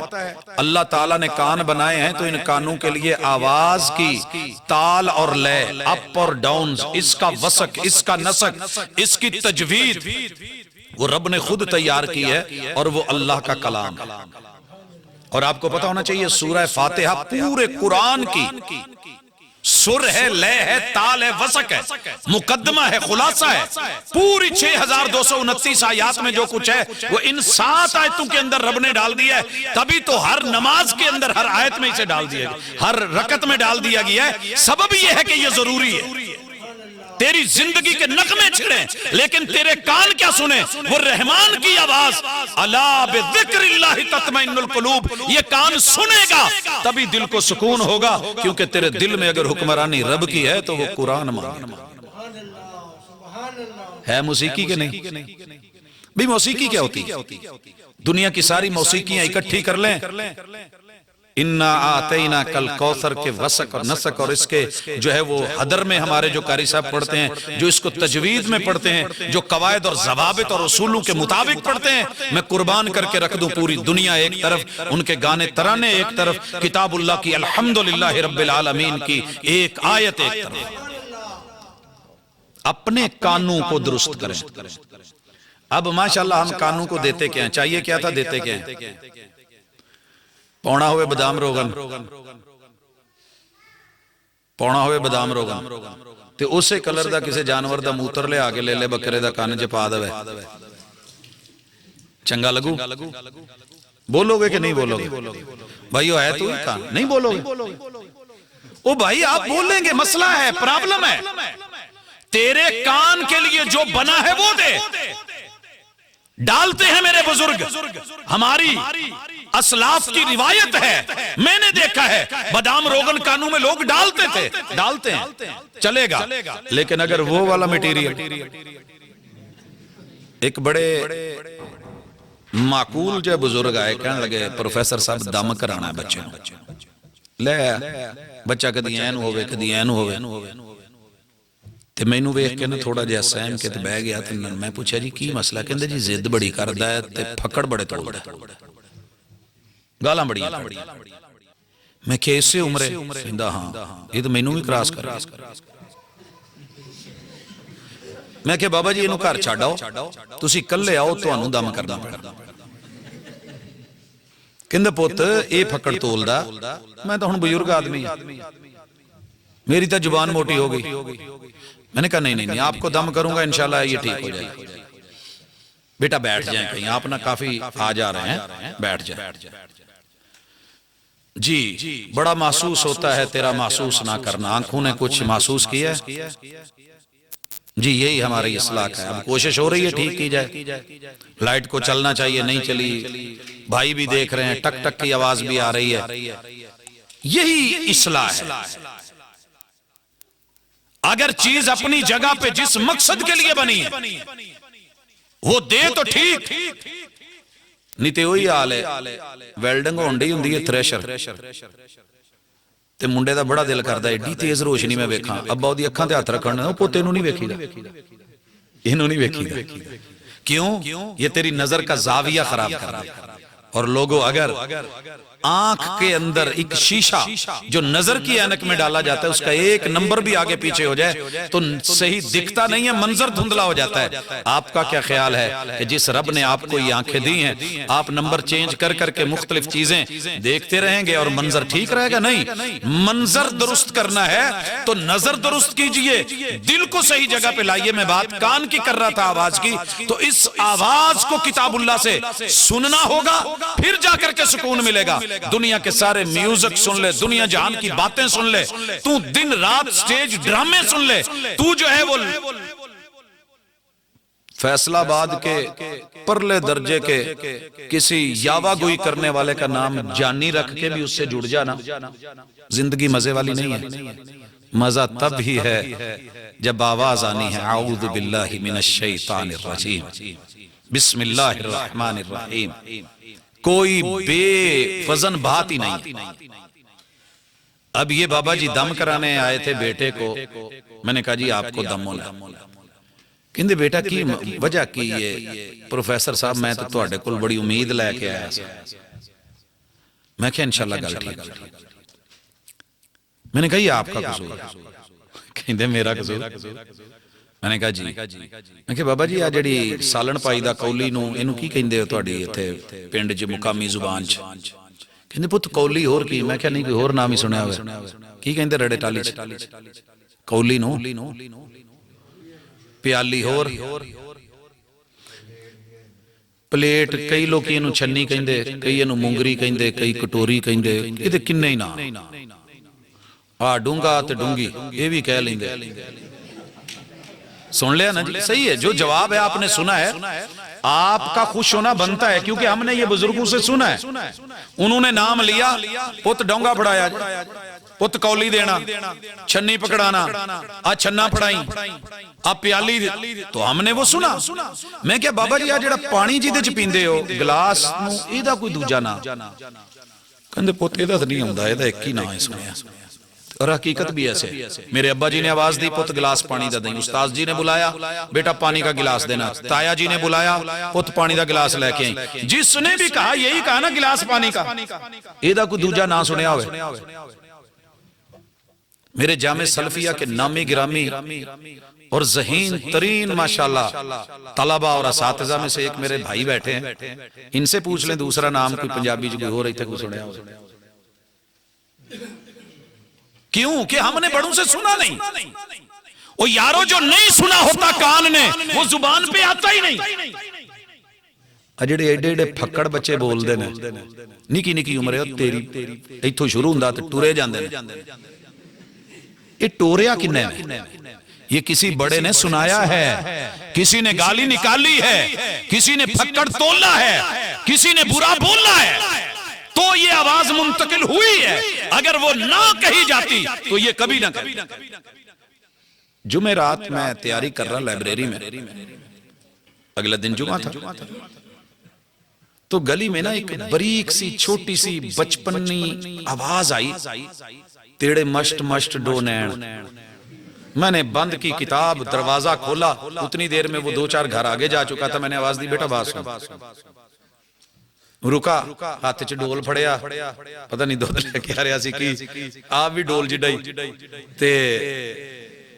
اللہ تعالیٰ نے کان بنائے ہیں تو ان کانوں کے لیے آواز کی تال اور لے، اپ اور ڈاؤنز، اس کا وسق، اس کا نسق، اس کی تجوید وہ رب نے خود تیار کی ہے، اور وہ اللہ کا کلام۔ اور آپ کو پتہ ہونا چاہیے سورہ فاتحہ پورے قرآن کی سر ہے، لے ہے، تال ہے، وسق ہے، مقدمہ ہے، خلاصہ ہے، پوری 6229 آیات میں جو کچھ ہے وہ ان 7 آیتوں کے اندر رب نے ڈال دیا ہے، تبھی تو ہر نماز کے اندر ہر آیت میں اسے ڈال دیا گیا، ہر رکعت میں ڈال دیا گیا ہے۔ سبب یہ ہے کہ یہ ضروری ہے، تیری زندگی کے نغمے چھڑیں لیکن تیرے کان کیا سنیں؟ وہ رحمان کی آواز، الا بذکر اللہ تطمئن القلوب، یہ کان سنے گا تبھی دل کو سکون ہوگا، کیونکہ تیرے دل میں اگر حکمرانی رب کی ہے تو وہ قرآن مانگے۔ ہے موسیقی کے نہیں؟ بھی موسیقی کیا ہوتی ہے؟ دنیا کی ساری موسیقیاں اکٹھی کر لیں، اِنَّا آتَيْنَا کل کوثر کے وسق اور نسق، اور اس کے جو ہے وہ حدر میں ہمارے جو قاری صاحب پڑھتے ہیں، جو اس کو تجوید میں پڑھتے ہیں، جو قواعد اور ضوابط اور اصولوں کے مطابق پڑھتے ہیں، میں قربان کر کے رکھ دوں پوری دنیا ایک طرف، ان کے گانے ترانے ایک طرف، کتاب اللہ کی الحمدللہ رب العالمین کی ایک آیت ایک طرف۔ اپنے کانوں کو درست کریں۔ اب ماشاءاللہ ہم کانوں کو دیتے کیا ہیں؟ چاہیے کیا تھا، دیتے کیا ہیں؟ پونا ہوئے بادام روغن، پونا ہوئے بادام روغن، تے اسے کلر دا کسے جانور دا موتر لے آگے لے لے بکرے دا کان چ پا دے، چنگا لگو؟ بولو گے کہ نہیں بولو گے؟ بھائیو ہے تو کان نہیں بولو گے؟ او بھائی آپ بولیں گے، مسئلہ ہے، پرابلم ہے۔ تیرے کان کے لیے جو بنا ہے وہ دے، ڈالتے ہیں میرے بزرگ، ہماری اسلاف کی روایت ہے، میں نے دیکھا ہے بادام روغن کانوں میں لوگ ڈالتے تھے، ڈالتے ہیں، چلے گا، لیکن اگر وہ والا میٹیریل، ایک بڑے معقول جو بزرگ آئے کہنے لگے پروفیسر صاحب دم کرانا ہے بچے لے، بچہ کدی این ہوئے کدی این ہوئے، تے میں نو ویکھ کے نا تھوڑا جہا سہم کے تے بہ گیا، تے میں پوچھا جی کی مسئلہ؟ کہندے جی ضد بڑی کردا ہے تے پھکڑ بڑے توڑدا ہے، گالاں بڑی۔ میں کہ اس سے عمرے کہندا ہاں یہ تو مینوں بھی کراس کر رہا۔ میں کہ بابا جی اینو گھر چھڈ آؤ، تسی کلے آؤ تانوں دم کرنا پڑنا۔ کہندے پوت اے پھکڑ تولدا، میں تو ہن بزرگ آدمی میری تو زبان موٹی ہو گئی۔ میں نے کہا نہیں آپ کو دم کروں گا انشاءاللہ یہ ٹھیک ہو جائے گا، بیٹا بیٹھ جائیں، کہیں آپ نہ کافی آ جا رہے ہیں، بیٹھ جائیں۔ جی بڑا محسوس ہوتا ہے تیرا محسوس نہ کرنا، آنکھوں نے کچھ محسوس کیا ہے؟ جی یہی ہماری اصلاح ہے، اب کوشش ہو رہی ہے ٹھیک کی جائے۔ لائٹ کو چلنا چاہیے، نہیں چلی، بھائی بھی دیکھ رہے ہیں، ٹک ٹک کی آواز بھی آ رہی ہے، یہی اصلاح ہے۔ اگر چیز اپنی جگہ پہ جس مقصد کے لیے بنی ہے وہ دے تو ٹھیک، نہیں تو وہی حال ہے، ویلڈنگ ہونڈی ہوندی ہے تھریشر تے منڈے دا بڑا دل کردا ہے ایڈی تیز روشنی میں ویکھاں، ابا دی اکھاں تے ہاتھ رکھن او پوتے نوں نہیں ویکھی دا، اینوں نہیں ویکھی دا، کیوں؟ یہ تیری نظر کا زاویہ خراب کر رہا ہے۔ اور لوگوں اگر آنکھ کے اندر ایک شیشہ جو نظر کی اینک میں ڈالا جاتا ہے اس کا ایک نمبر بھی آگے پیچھے ہو جائے تو صحیح دکھتا نہیں ہے، منظر دھندلا ہو جاتا ہے۔ آپ کا کیا خیال ہے کہ جس رب نے آپ کو یہ آنکھیں دی ہیں، آپ نمبر چینج کر کر کے مختلف چیزیں دیکھتے رہیں گے اور منظر ٹھیک رہے گا؟ نہیں، منظر درست کرنا ہے تو نظر درست کیجئے، دل کو صحیح جگہ پہ لائیے۔ میں بات کان کی کر رہا تھا آواز کی، تو اس آواز کو کتاب اللہ سے سننا ہوگا، پھر جا کر کے سکون ملے گا۔ دنیا کے سارے میوزک سن لے، دنیا جہان کی باتیں سن لے، تو دن رات سٹیج ڈرامے سن لے، تو جو ہے وہ فیصلہ آباد کے پرلے درجے کے کسی یاوا گوئی کرنے والے کا نام جانی رکھ کے بھی اس سے جڑ جانا، زندگی مزے والی نہیں ہے۔ مزہ تب ہی ہے جب آواز آنی ہے اعوذ باللہ من الشیطان الرجیم، بسم اللہ الرحمن الرحیم، کوئی بے وزن بات ہی نہیں۔ اب یہ بابا جی دم کرانے آئے تھے بیٹے کو، میں نے کہا جی آپ کو دم ہونا، کہندے بیٹا کی وجہ کی یہ پروفیسر صاحب میں تو تواڈے کول بڑی امید لے کے آیا سا۔ میں کہا انشاءاللہ گل ٹھیک، میں نے کہا یہ آپ کا قصور ہے، کہندے میرا قصور؟ میں نے کہا جی، میں کہا بابا جی آ جڑی سالن پائی دا کولی نو اینو کی کہندے ہو تواڈی ایتھے پنڈ چ مقامی زبان چ؟ کہندے پت کولی ہور کی؟ میں کہا نہیں کوئی ہور نام ہی سنیا ہوئے، کی کہندے رڑے ٹالی چ؟ کولی نو پیالی ہور، پلیٹ کئی لوگ اینو چھنی کہندے، کئی اینو مونگری کہندے، کئی کٹوری کہندے، یہ تے کنے ہی نام، آ ڈونگا تے ڈونگی یہ بھی کہہ لیندے۔ سن لیا نا جی؟ صحیح ہے، جو جواب ہے آپ نے سنا ہے، آپ کا خوش ہونا بنتا ہے کیونکہ ہم نے یہ بزرگوں سے سنا ہے، انہوں نے نام لیا، پت ڈونگا پڑھایا، پت کولی دینا، چھنی پکڑانا، آ چھنا پڑھائیں، آ پیالی، تو ہم نے وہ سنا۔ میں کیا بابا جی آ جڑا پانی جی دے چ پیندے ہو گلاس نو ایدہ کوئی دوجا نا، کہندے پت ایدہ نہیں ہوندا، ایدہ ایک ہی نا ہے سنیا۔ اور حقیقت بھی ایسے، میرے ابا جی نے آواز دی پت گلاس پانی دا دیں، استاذ جی نے بلایا بیٹا پانی کا گلاس دینا، تایا جی نے بلایا پت پانی دا گلاس لے کے آئیں، جس نے بھی کہا یہی کہا نا گلاس پانی کا، ایدہ کوئی دوجا نہ سنیا ہوئے۔ میرے جامع سلفیہ کے نامی گرامی اور ذہین ترین ماشاءاللہ طلبہ اور اساتذہ میں سے ایک میرے بھائی بیٹھے ہیں، ان سے پوچھ لیں دوسرا نام کوئی پنجابی جو ہو رہی تھے کوئی سنیا ہوئے۔ کیوں کہ ہم نے بڑوں سے سنا نہیں، وہ یارو جو نہیں سنا ہوتا کان نے وہ زبان پہ آتا ہی نہیں۔ اجڑے ایڈے ایڈے پھکڑ بچے بول دے نے، نکی نکی عمرے تیری ایتھوں شروع ہوندا تے ٹورے جاندے نے، یہ ٹوریا کنے نے؟ یہ کسی بڑے نے سنایا ہے، کسی نے گالی نکالی ہے، کسی نے پھکڑ تولا ہے، کسی نے برا بولا ہے، تو یہ آواز منتقل ہوئی ہے۔ اگر وہ نہ کہی جاتی تو یہ کبھی نہ کہی۔ جمعہ رات میں تیاری کر رہا لائبریری میں، اگلا دن جمعہ تھا، تو گلی میں نا ایک بریک سی چھوٹی سی بچپنی آواز آئی، تیڑے مشت مشت ڈو نین۔ میں نے بند کی کتاب، دروازہ کھولا، اتنی دیر میں وہ دو چار گھر آگے جا چکا تھا۔ میں نے آواز دی بیٹا بات سن، رکا، ہاتھ چ ڈول پھڑیا، پتہ نہیں دو دلے کیا رہا سی کی، آپ بھی ڈول جڈائی تے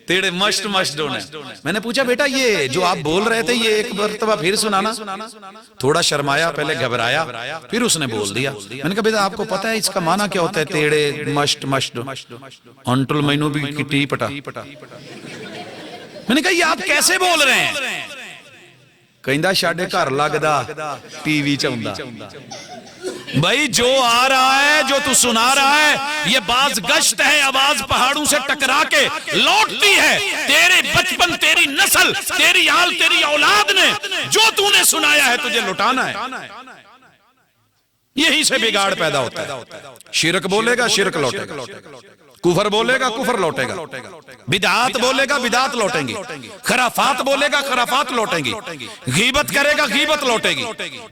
تیڑے مشت مشت ڈونے۔ میں نے پوچھا بیٹا یہ جو آپ بول رہے تھے یہ ایک مرتبہ پھر سنانا؟ تھوڑا شرمایا، پہلے گھبرایا، پھر اس نے بول دیا۔ میں نے کہا بیٹا آپ کو پتہ ہے اس کا معنی کیا ہوتا ہے تیڑے مشت مشت؟ انٹل مینو بھی کٹی پٹا۔ میں نے کہا یہ آپ کیسے بول رہے ہیں؟ کہندا شاڈے گھر لگدا ٹی وی چ ہوندا۔ بھائی جو آ رہا ہے، جو تو سنا رہا ہے، یہ باز گشت ہے، آواز پہاڑوں سے ٹکرا کے لوٹتی ہے۔ تیرے بچپن، تیری نسل، تیری آل، تیری اولاد نے جو تو نے سنایا ہے تجھے لٹانا ہے۔ یہی سے بگاڑ پیدا ہوتا ہے۔ شرک بولے گا شرک لوٹے گا، کفر بولے گا کفر لوٹے گا، بدعات بولے گا بدعات لوٹیں گی، خرافات بولے گا خرافات لوٹیں گی، غیبت کرے گا غیبت لوٹے گی،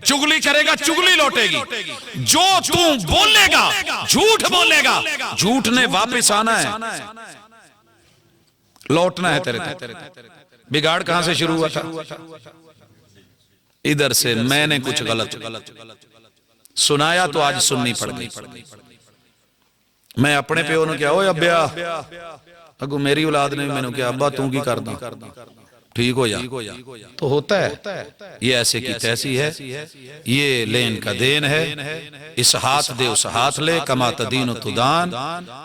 چگلی کرے گا چگلی لوٹے گی۔ جو تو بولے گا، جھوٹ بولے گا، جھوٹ نے واپس آنا ہے، لوٹنا ہے تیرے تو۔ بگاڑ کہاں سے شروع ہوا تھا؟ ادھر سے میں نے کچھ غلط سنایا تو آج سننی پڑ گئی۔ میں اپنے پیو نے کیا، اوے ابیا، اگو میری اولاد نے میں نے کیا، ابا تو کی کر دا، ٹھیک ہو جا، تو ہوتا ہے۔ یہ ایسے کی تیسی ہے، یہ لین کا دین ہے، اس ہاتھ دے اس ہاتھ لے، کما تدین و تدان،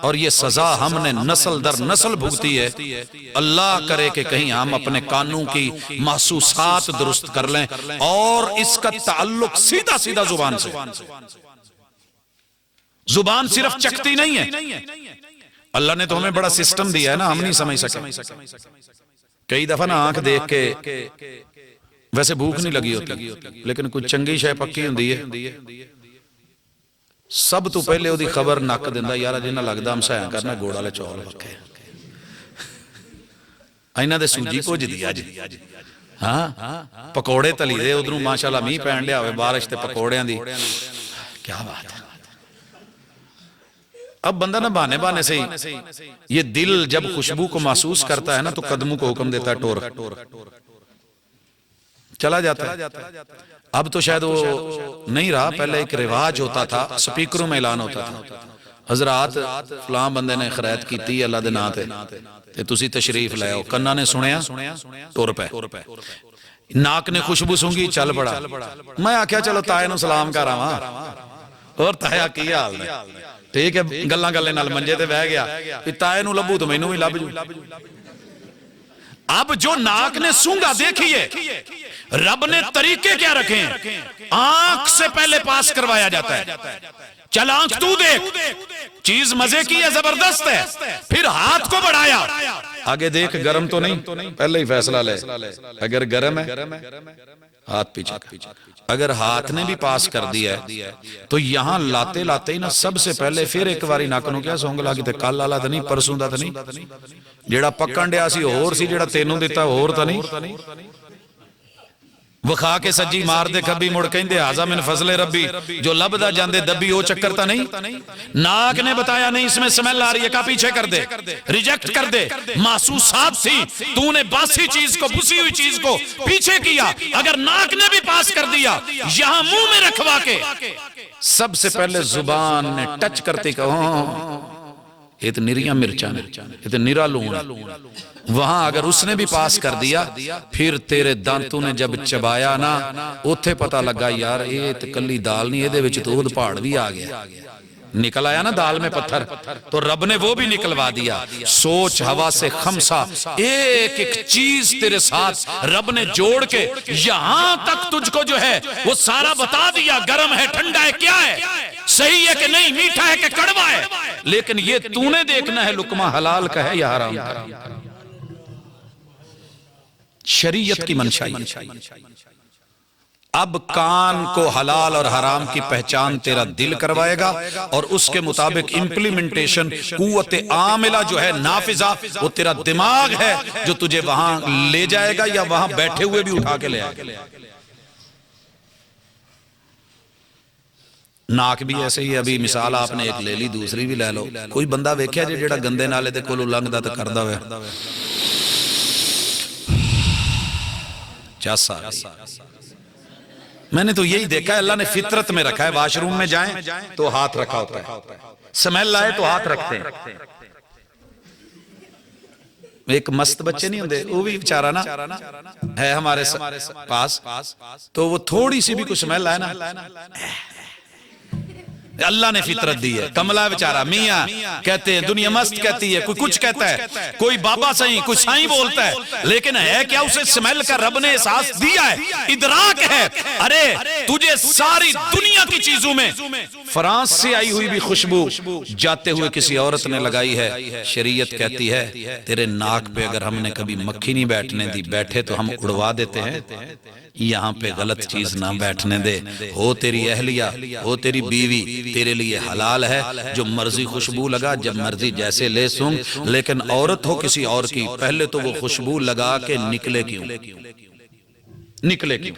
اور یہ سزا ہم نے نسل در نسل بھگتی ہے۔ اللہ کرے کہ کہیں ہم اپنے کانوں کی محسوسات درست کر لیں، اور اس کا تعلق سیدھا سیدھا زبان سے۔ زبان صرف چکتی نہیں ہے، اللہ نے تو ہمیں بڑا سسٹم دیا ہے نا، ہم نہیں سمجھ سکے۔ کئی دفعہ نا آنکھ دیکھ کے ویسے بھوک نہیں لگی ہوتی، لیکن کچھ چنگی شے پکی ہوندی ہے، سب تو پہلے دی خبر نک دیندا، یار جنہ لگدا ہم سایاں کرنا گوڑ والے چول پکے اینا دے سوجی کچھ دی اج، ہاں پکوڑے تلی دے، ادھروں ماشاءاللہ میہ پین ڈیا ہوئے، بارش تے پکوڑیاں دی، کیا بات ہے۔ اب بندہ نہ بانے بانے سے ہی، یہ دل جب خوشبو کو محسوس کرتا ہے نا تو قدموں کو حکم دیتا ہے ٹور، چلا جاتا ہے۔ اب تو شاید وہ نہیں رہا، پہلے ایک رواج ہوتا تھا، سپیکروں میں اعلان ہوتا تھا، حضرات فلاں بندے نے خیرات کیتی اللہ دے نام تے تسی تشریف لے آؤ، کنا نے سنیا ٹور پہ، ناک نے خوشبو سونگی چل پڑا۔ میں آکھیا چلو تائے نو سلام کر آواں، اور تایا کی حال نے، ٹھیک ہے، گلاں گلے نال منجے تے بہ گیا، تائے نو لبو تو مینوں بھی لب جو۔ اب جو ناک نے سونگا دیکھیے، رب نے طریقے کیا رکھے ہیں، آنکھ سے پہلے پاس کروایا جاتا ہے، چل آنکھ تو دیکھ، چیز مزے کی ہے، زبردست ہے، پھر ہاتھ کو بڑھایا، آگے دیکھ گرم تو نہیں، پہلے ہی فیصلہ لے، اگر گرم ہے ہاتھ پیچھے، اگر ہاتھ نے بھی پاس کر دیا ہے تو یہاں لاتے لاتے ہی نا سب سے پہلے پھر ایک باری نک نو کیا سونگ لا کے کل والا تو نہیں، پرسوں دا تو نہیں، جیڑا پکن ڈیا سی اور سی، جیڑا تینوں دیتا اور تو نہیں، وکھا کے سجی مار دے کبھی مڑ کہندے ہاذا من فضل ربی، جو لبدا جاندے دبی وہ چکر تا نہیں۔ ناک نے بتایا نہیں اس میں سمیل آ رہی ہے، کا پیچھے کر دے، ریجیکٹ کر دے، محسوسات تھی، تو نے باسی چیز کو، بسی ہوئی چیز کو پیچھے کیا، اگر ناک نے بھی پاس کر دیا، یہاں منہ میں رکھوا کے سب سے پہلے زبان نے ٹچ کرتے کہا یہ تو نریاں مرچاں نے، یہ تو نرا لون ہے، وہاں اگر اس نے بھی پاس کر دیا، پھر تیرے دانتوں نے جب چبایا نا، اوتھے پتہ لگا یار یہ تو کلی دال نہیں، یہ دے وچ تو اود پہاڑ بھی آ گیا، نکل آیا نا دال میں پتھر، تو رب نے وہ بھی نکلوا دیا۔ سوچ ہوا سے خمسہ ایک ایک چیز تیرے ساتھ رب نے جوڑ کے یہاں تک تجھ کو جو ہے وہ سارا بتا دیا، گرم ہے ٹھنڈا ہے کیا ہے، صحیح ہے کہ نہیں، میٹھا ہے کہ کڑوا ہے، لیکن یہ تو نے دیکھنا ہے لقمہ حلال کا ہے یا حرام کا۔ شریعت کی منشائی، اب کان کو حلال اور حرام کی پہچان تیرا دل کروائے گا، اور اس کے مطابق امپلیمنٹیشن، قوت عاملہ جو ہے نافذہ، وہ تیرا دماغ ہے جو تجھے وہاں لے جائے گا یا وہاں بیٹھے ہوئے بھی اٹھا کے لے آئے گا۔ ناک بھی ایسے ہی، ابھی مثال آپ نے ایک لے لی، دوسری بھی لے لو، کوئی بندہ ویکھیا جے جیڑا گندے نالے دے کولوں لنگدا تے کردا ہوئے چاسا، میں نے تو یہی دیکھا ہے، اللہ نے فطرت میں رکھا ہے، واش روم میں جائیں تو ہاتھ رکھا ہوتا ہے، سمیل آئے تو ہاتھ رکھتے ہیں۔ ایک مست بچے نہیں ہوندے، وہ بھی بیچارہ نا ہے ہمارے پاس، تو وہ تھوڑی سی بھی کچھ سمیل آئے نا اللہ نے فطرت دی ہے. کملا بیچارہ میاں کہتے ہیں دنیا مست کہتی ہے, کوئی کچھ کہتا ہے, کوئی بابا سائیں, کوئی سائیں بولتا ہے, لیکن ہے کیا اسے سمیل کا رب نے احساس دیا ہے, ادراک ہے. ارے تجھے ساری دنیا کی چیزوں میں فرانس سے آئی ہوئی بھی خوشبو جاتے ہوئے کسی عورت نے لگائی ہے, شریعت کہتی ہے تیرے ناک پہ اگر ہم نے کبھی مکھی نہیں بیٹھنے دی, بیٹھے تو ہم اڑوا دیتے ہیں, یہاں پہ غلط چیز نہ بیٹھنے دے. ہو تیری اہلیہ, ہو تیری بیوی, تیرے لیے حلال ہے, جو مرضی خوشبو لگا, جب مرضی جیسے لے سونگ, لیکن عورت ہو کسی اور کی, پہلے تو وہ خوشبو لگا کے نکلے کیوں, نکلے کیوں.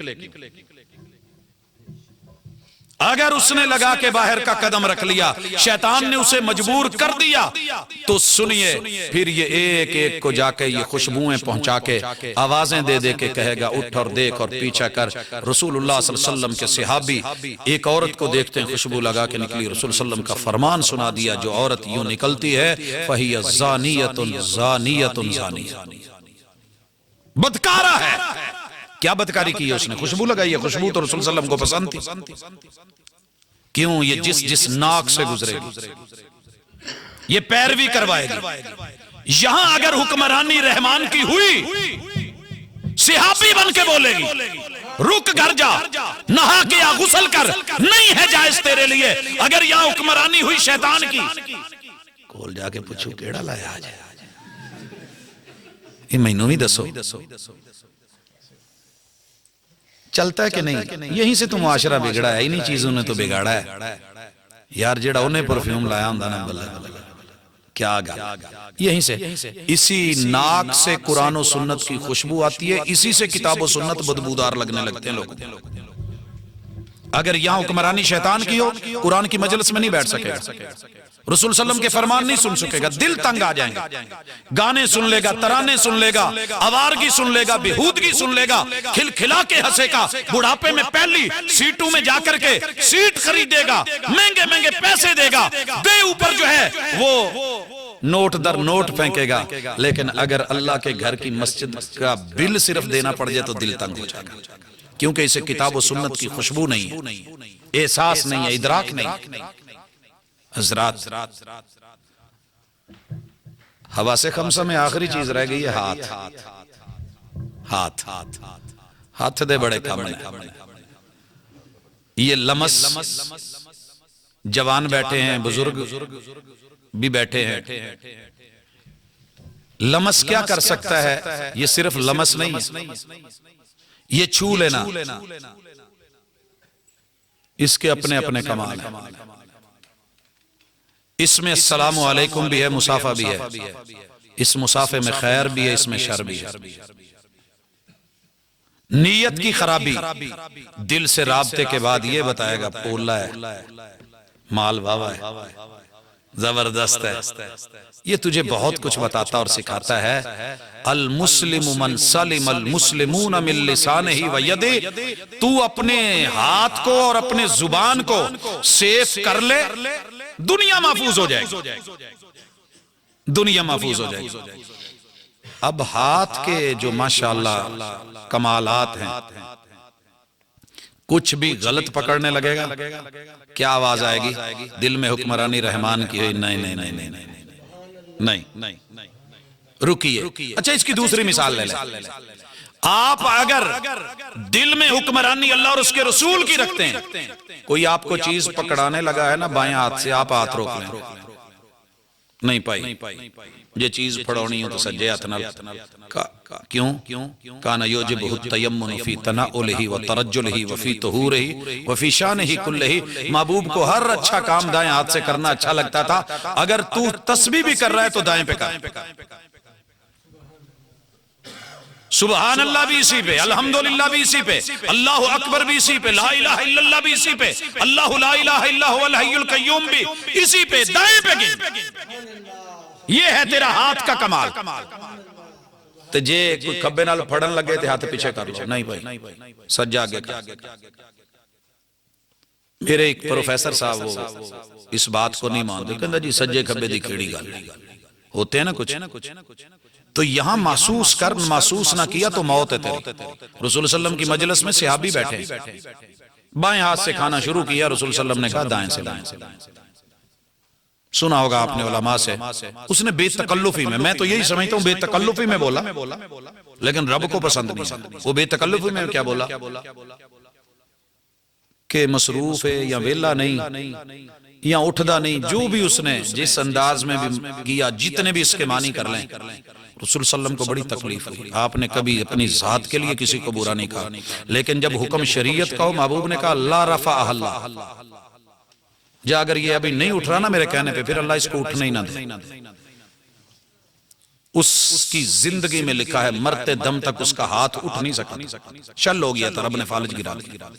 اگر اس نے لگا کے باہر کا قدم رکھ لیا, شیطان نے اسے مجبور کر دیا, تو سنیے پھر یہ ایک ایک کو جا کے یہ خوشبوئیں پہنچا کے آوازیں دے دے کے کہے گا اٹھ اور دیکھ اور پیچھا کر. رسول اللہ صلی اللہ علیہ وسلم کے صحابی ایک عورت کو دیکھتے ہیں خوشبو لگا کے نکلی, رسول صلی اللہ علیہ وسلم کا فرمان سنا دیا, جو عورت یوں نکلتی ہے فَهِيَ زَانِيَةٌ زَانِيَةٌ زَانِيَةٌ, بدکارہ ہے. کیا بدکاری کی ہے اس نے؟ خوشبو لگائی ہے. خوشبو تو رسول صلی اللہ علیہ وسلم کو پسند تھی. کیوں؟ یہ جس ناک سے گزرے گی یہ پیروی کروائے گی. یہاں اگر حکمرانی رحمان کی ہوئی, صحابی بن کے بولے گی رک گھر جا, نہا کے یا غسل کر, نہیں ہے جائز تیرے لیے. اگر یہاں حکمرانی ہوئی شیطان کی, کول جا کے پوچھو کیڑا لایا آج, یہ مینوں بھی دسو چلتا ہے کہ نہیں. یہیں سے تو معاشرہ بگڑا ہے, انہی چیزوں نے تو بگاڑا ہے یار. جیڑا انہیں پرفیوم لایا ہوں نا بلہ کیا گا, یہیں سے اسی ناک سے قرآن و سنت کی خوشبو آتی ہے, اسی سے کتاب و سنت بدبودار لگنے لگتے ہیں لوگ. اگر یہاں حکمرانی شیطان کی ہو, قرآن کی مجلس میں نہیں بیٹھ سکے گا, رسول صلی اللہ علیہ وسلم کے فرمان نہیں سن سکے گا, دل تنگ آ جائیں گے. گانے سن لے گا, ترانے سن لے گا, آوارگی سن لے گا, بےہودگی سن لے گا, کھل کھلا کے ہنسے گا, بڑھاپے میں پہلی سیٹوں میں جا کر کے سیٹ خریدے گا, مہنگے مہنگے پیسے دے گا, دے اوپر جو ہے وہ نوٹ در نوٹ پھینکے گا. لیکن اگر اللہ کے گھر کی مسجد کا بل صرف دینا پڑ جائے تو دل تنگ ہو جائے گا, کیونکہ اسے کتاب و سنت کی خوشبو نہیں ہے, احساس نہیں ہے, ادراک نہیں. حضرات حواس خمسہ میں آخری چیز رہ گئی ہے ہاتھ. ہاتھ ہاتھ دے بڑے کام ہیں. یہ لمس, جوان بیٹھے ہیں, بزرگ بھی بیٹھے ہیں, لمس کیا کر سکتا ہے؟ یہ صرف لمس نہیں ہے, یہ چھو لینا, اس کے اپنے اپنے کمال ہیں. اس میں السلام علیکم بھی ہے, مصافحہ بھی ہے, اس مصافحے میں خیر بھی ہے, اس میں شر بھی ہے. نیت کی خرابی, دل سے رابطے کے بعد یہ بتائے گا پولا ہے, مال بھاوا ہے, زبردست ہے. یہ تجھے بہت کچھ بتاتا اور سکھاتا ہے. المسلم من سلم المسلمون من لسانہ و یدہ, تو اپنے ہاتھ کو اور اپنے زبان کو سیف کر لے, دنیا محفوظ ہو جائے گی, دنیا محفوظ ہو جائے گی. اب ہاتھ کے جو ماشاءاللہ کمالات ہیں, کچھ بھی غلط پکڑنے لگے گا کیا آواز آئے گی؟ دل میں حکمرانی رحمان کی ہے, نہیں نہیں نہیں نہیں نہیں نہیں, رکیے. اچھا اس کی دوسری مثال لے لیں. آپ اگر دل میں حکمرانی اللہ اور اس کے رسول کی رکھتے ہیں, کوئی آپ کو چیز پکڑانے لگا ہے نا بائیں ہاتھ سے, آپ ہاتھ روک لیں, نہیں پائی, یہ چیز پھڑونی ہو تو سجے ہاتھ نہ, کیوں؟ کانا یوجبہ التیمن فی تناولہ و ترجلہ و فی طہورہ و فی شانہ کلہ. محبوب کو ہر اچھا کام دائیں ہاتھ سے کرنا اچھا لگتا تھا. اگر تو تسبیح بھی کر رہا ہے تو دائیں پہ کر, سبحان اللہ بھی اسی پہ, الحمدللہ بھی اسی پہ, اللہ اکبر بھی اسی پہ, لا الہ الا اللہ بھی اسی پہ, اللہ لا الہ الا هو الحی القیوم بھی اسی پہ, دائیں پہ گن. یہ ہے تیرا ہاتھ کا کمال. تو جے کوئی کھبے نال پھڑن لگے تھے ہاتھ پیچھے کر لو, نہیں بھائی سجا آگے کر. میرے ایک پروفیسر صاحب وہ اس بات کو نہیں مانتے, کہندہ جی سجے کھبے دی کھیڑی گال ہوتے ہیں نا کچھ, تو یہاں محسوس کر, محسوس نہ کیا تو موت ہے تیری. رسول صلی اللہ علیہ وسلم کی مجلس میں صحابی بیٹھے ہیں, بائیں ہاتھ سے کھانا شروع کیا، رسول صلی اللہ علیہ وسلم نے کہا دائیں سے دائیں۔ سنا ہوگا آپ نے علماء سے، اس نے بے تکلفی میں تو یہی سمجھتا ہوں بے تکلفی میں بولا، لیکن رب کو پسند نہیں۔ وہ بے تکلفی میں کیا بولا کہ مصروف ہے یا ویلا نہیں یا اٹھدا نہیں، جو بھی اس نے جس انداز میں بھی کیا، جتنے بھی اس کے معنی کر لیں، رسول صلی اللہ علیہ وسلم کو بڑی تکلیف ہوئی۔ آپ نے کبھی اپنی ذات کے لیے کسی کو برا نہیں کہا، لیکن جب حکم شریعت کا ہو، محبوب نے کہا لا رفع اللہ، جا اگر یہ ابھی نہیں اٹھ رہا نا میرے کہنے پہ، پھر اللہ اس کو اٹھنے ہی نہ دے۔ اس کی زندگی میں لکھا ہے مرتے دم تک اس کا ہاتھ اٹھ نہیں سکا، شل ہو گیا تھا، رب نے فالج گرا دیا۔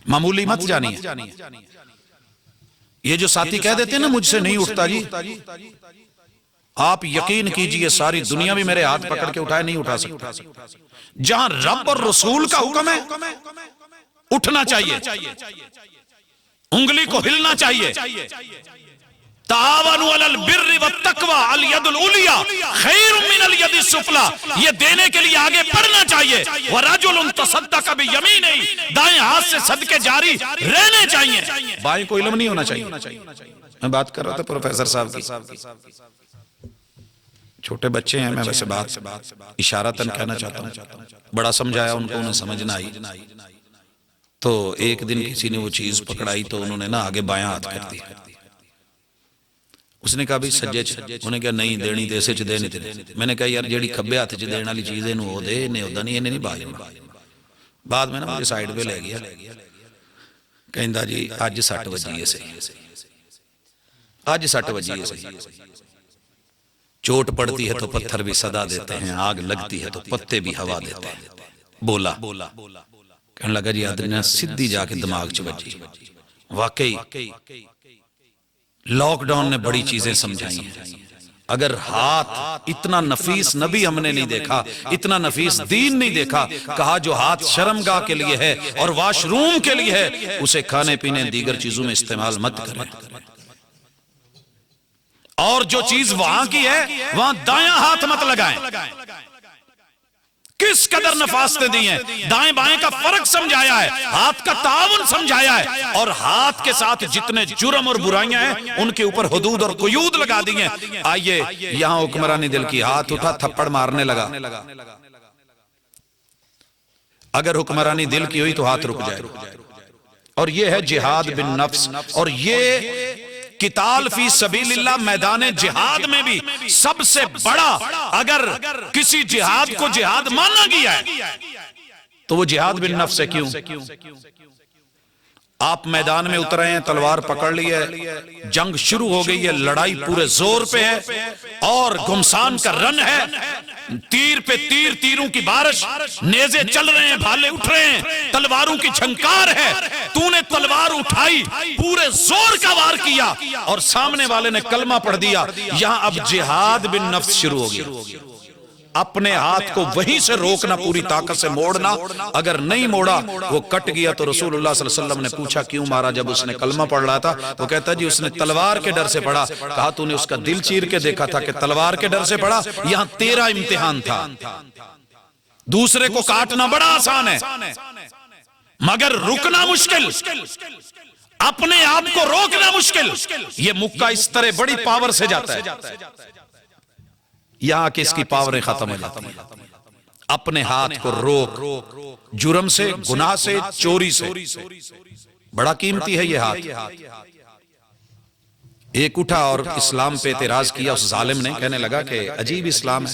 معمولی مت جانیے، یہ جو ساتھی کہہ دیتے ہیں نا مجھ سے نہیں اٹھتا جی، آپ یقین کیجئے ساری دنیا بھی میرے ہاتھ پکڑ کے اٹھائے نہیں اٹھا سکتا۔ جہاں رب اور رسول کا حکم ہے اٹھنا چاہیے، انگلی کو ہلنا چاہیے۔ تعاونوا علی البر والتقوی الید العلیٰ خیر من الید السفلی، یہ دینے کے لیے آگے بڑھنا چاہیے۔ ورجل تصدق بیمینہ، دائیں ہاتھ سے صدقے جاری رہنے چاہیے، بائیں کو علم نہیں ہونا چاہیے۔ میں بات کر رہا تھا پروفیسر صاحب کی، چھوٹے بچے ہیں، میں ویسے بات اشارتاً کہنا چاہتا ہوں، بڑا سمجھایا ان کو، انہیں سمجھنا آئی، تو ایک دن کسی نے وہ چیز پکڑائی تو انہوں نے نا آگے بایاں ہاتھ کر دیا۔ اس نے کہا بھی سجے چھ، انہوں نے کہا نہیں دینی تے اسے چھ دینی تے۔ میں نے کہا یار جیڑی کھبے ہاتھ چھ دینے والی چیز ہے وہ دے، انہیں ہوتا نہیں، انہیں نہیں باجی۔ بعد میں نا مجھے سائیڈ پہ لے گیا، کہندہ جی آج 60 بجیے سے، آج 60 بجیے سے، چوٹ پڑتی ہے تو پتھر بھی صدا دیتے ہیں، آگ لگتی ہے تو پتے بھی ہوا دیتے ہیں۔ بولا کہنے لگا جی آدھنا سدھی جا کے دماغ چ بجی۔ واقعی لاک ڈاؤن نے بڑی چیزیں سمجھائی ہیں۔ اگر ہاتھ اتنا نفیس نبی ہم نے نہیں دیکھا، اتنا نفیس دین نہیں دیکھا، کہا جو ہاتھ شرمگاہ کے لیے ہے اور واش روم کے لیے ہے اسے کھانے پینے دیگر چیزوں میں استعمال مت کریں، اور جو چیز وہاں کی ہے وہاں دایاں ہاتھ مت لگائیں۔ کس قدر نفاستیں دی ہیں، دائیں بائیں کا فرق سمجھایا ہے، ہاتھ کا تعاون سمجھایا ہے، اور ہاتھ کے ساتھ جتنے جرم اور برائیاں ہیں ان کے اوپر حدود اور قیود لگا دی ہیں۔ آئیے یہاں حکمرانی دل کی، ہاتھ اٹھا تھپڑ مارنے لگا، اگر حکمرانی دل کی ہوئی تو ہاتھ رک جائے، اور یہ ہے جہاد بن نفس، اور یہ قتال فی سبیل اللہ میدان جہاد میں بھی سب سے بڑا، اگر کسی جہاد کو جہاد مانا گیا ہے تو وہ جہاد بن نفس ہے۔ کیوں؟ آپ میدان میں اترے ہیں، تلوار پکڑ لی ہے، جنگ شروع ہو گئی ہے، لڑائی پورے زور پہ ہے اور گھمسان کا رن ہے، تیر پہ تیر، تیروں کی بارش، نیزے چل رہے ہیں، بھالے اٹھ رہے ہیں، تلواروں کی جھنکار ہے، تو نے تلوار اٹھائی، پورے زور کا وار کیا اور سامنے والے نے کلمہ پڑھ دیا، یہاں اب جہاد بن نفس شروع ہو گیا۔ اپنے ہاتھ کو وہیں سے روکنا، پوری طاقت سے موڑنا، اگر نہیں موڑا وہ کٹ گیا۔ تو رسول اللہ صلی اللہ علیہ وسلم نے پوچھا کیوں مارا؟ جب اس نے کلمہ پڑھ رہا تھا وہ کہتا جی اس نے تلوار کے ڈر سے پڑھا۔ کہا تو نے اس کا دل چیر کے دیکھا تھا کہ تلوار کے ڈر سے پڑھا؟ یہاں تیرا امتحان تھا، دوسرے کو کاٹنا بڑا آسان ہے مگر رکنا مشکل، اپنے آپ کو روکنا مشکل۔ یہ مکہ اس طرح بڑی پاور سے جاتا ہے، یہاں کہ اس کی پاوریں ختم ہو جاتی ہیں۔ اپنے ہاتھ کو روک، جرم سے، گناہ سے، چوری سے، بڑا قیمتی ہے یہ ہاتھ۔ ایک اٹھا اور اسلام پہ اعتراض کیا اس ظالم نے، کہنے لگا کہ عجیب اسلام ہے،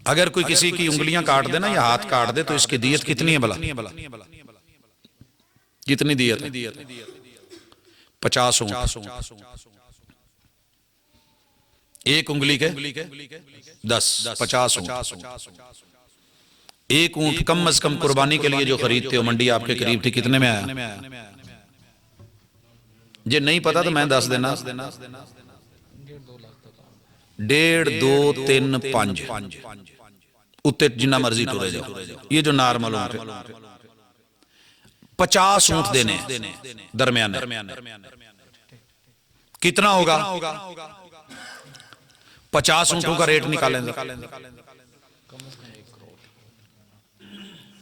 اگر کوئی کسی کی انگلیاں کاٹ دے نا یا ہاتھ کاٹ دے تو اس کی دیت کتنی ہے بھلا؟ کتنی دیت ہے؟ 50 اونٹ، ایک انگلی کے 10، 50 اونٹ۔ ایک اونٹ کم از کم قربانی کے لیے جو خریدتے ہو، منڈی آپ کے قریب تھی، کتنے میں آیا؟ جی نہیں پتا تو میں دس دینا، 1.5، 2، 3، 5 اتے جنہ مرضی ٹورے جاؤ، یہ جو نارمل اونٹ ہے 50 اونٹ دینے درمیان کتنا ہوگا؟ 50 اونٹوں کا ریٹ نکالیں گے،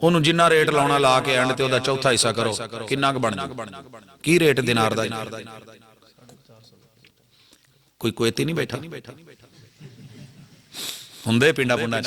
ਉਹਨੂੰ ਜਿੰਨਾ ਰੇਟ ਲਾਉਣਾ ਲਾ ਕੇ ਐਂਡ ਤੇ ਉਹਦਾ ਚੌਥਾ ਹਿੱਸਾ ਕਰੋ, ਕਿੰਨਾ ਕੁ ਬਣ ਜੂ? ਕੀ ਰੇਟ ਦਿਨਾਰ ਦਾ? ਕੋਈ ਕੁਵੈਤੀ ਨਹੀਂ ਬੈਠਾ ਹੁੰਦੇ ਪਿੰਡਾਂ ਪੁੰਡਾਂ ਚ।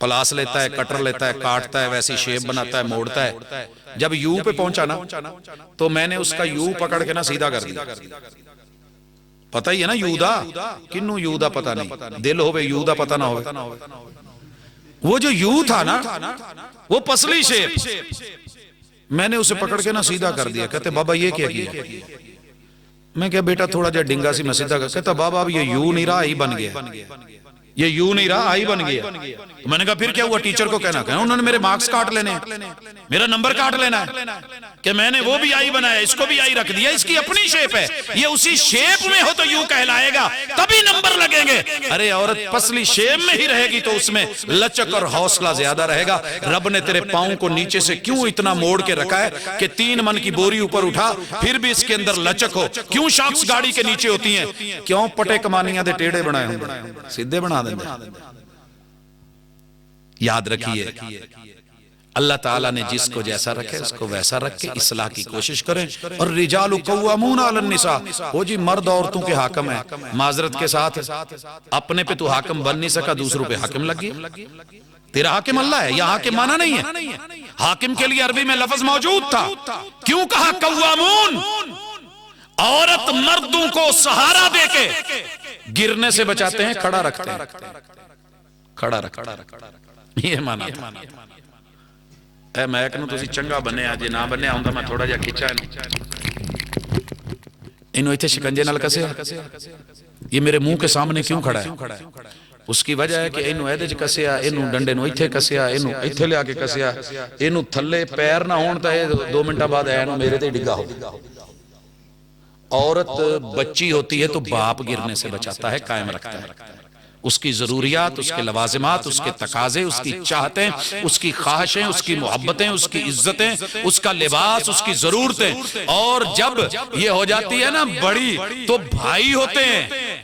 پلاس لیتا ہے، کٹر لیتا ہے، کاٹتا ہے، ویسی شیپ بناتا ہے، موڑتا ہے. جب یو پہ پہنچا نا تو میں نے اس کا یو پکڑ کے نا سیدھا کر دیا. پتہ ہی ہے نا یودا کنوں یودا پتہ نہیں، دل ہوئے یودا پتہ نہ ہوئے. وہ جو یو تھا نا وہ پسلی شیپ، میں نے اسے پکڑ کے نا سیدھا کر دیا. کہتے بابا یہ کیا کیا؟ میں کہا بیٹا تھوڑا جا ڈنگا سی میں سیدھا کر. کہتا بابا اب یہ یو نہیں رہا آئی بن گیا، یہ یو نہیں رہا آئی بن گیا. میں نے کہا پھر کیا ہوا؟ ٹیچر کو کہنا انہوں نے میرے مارکس کاٹ لینے ہیں، میرا نمبر کاٹ لینا ہے کہ میں نے وہ بھی آئی بنایا، اس کو بھی آئی رکھ دیا. اس کی اپنی شیپ ہے، یہ اسی شیپ میں ہو تو یو کہلائے گا، تبھی نمبر لگیں گے. ارے عورت پسلی شیپ میں ہی رہے گی تو اس میں لچک اور حوصلہ زیادہ رہے گا. رب نے تیرے پاؤں کو نیچے سے کیوں اتنا موڑ کے رکھا ہے کہ 3 من کی بوری اوپر اٹھا پھر بھی اس کے اندر لچک ہو. کیوں شاکس گاڑی کے نیچے ہوتی ہیں؟ کیوں پٹے کمانیاں دے ٹیڑے بنائے ہوں، سیدھے بنا دیں. یاد رکھیے اللہ تعالیٰ نے جس کو جیسا رکھے اس کو ویسا رکھ کے اصلاح کی کوشش کریں. اور رجال قوامون علی النساء، وہ جی مرد عورتوں کے حاکم ہیں. معذرت کے ساتھ اپنے پہ تو حاکم بن نہیں سکا، دوسروں پہ حاکم لگ گیا. تیرا حاکم اللہ ہے، یا حاکم مانا نہیں ہے. حاکم کے لیے عربی میں لفظ موجود تھا. کیوں کہا قوامون؟ عورت مردوں کو سہارا دے کے گرنے سے بچاتے ہیں، کھڑا رکھتے ہیں، کھڑا رکھتے. یہ مانا تھا. اے میں کنوں تسی چنگا بنے آجے نہ بنے آؤں میں تھوڑا جا کھچا انہوں ایتھے شکنجے نال کسے. یہ میرے منہ کے سامنے کیوں کھڑا ہے؟ اس کی وجہ ہے کہ انہوں ایدج کسیا، انہوں ڈنڈے نو ایتھے کسیا، انہوں ایتھے لے آکے کسیا، انہوں تھلے پیر نہ ہونتا ہے 2 منٹہ بعد اینوں میرے تے ڈگا ہو. عورت بچی ہوتی ہے تو باپ گرنے سے بچاتا ہے، قائم رکھتا ہے. اس کی ضروریات، اس کے لوازمات، اس کے تقاضے، اس کی چاہتیں، اس کی خواہشیں، اس کی محبتیں، اس کی عزتیں، اس کا لباس، اس کی ضرورتیں. اور جب یہ ہو جاتی ہے نا بڑی تو بھائی ہوتے ہیں،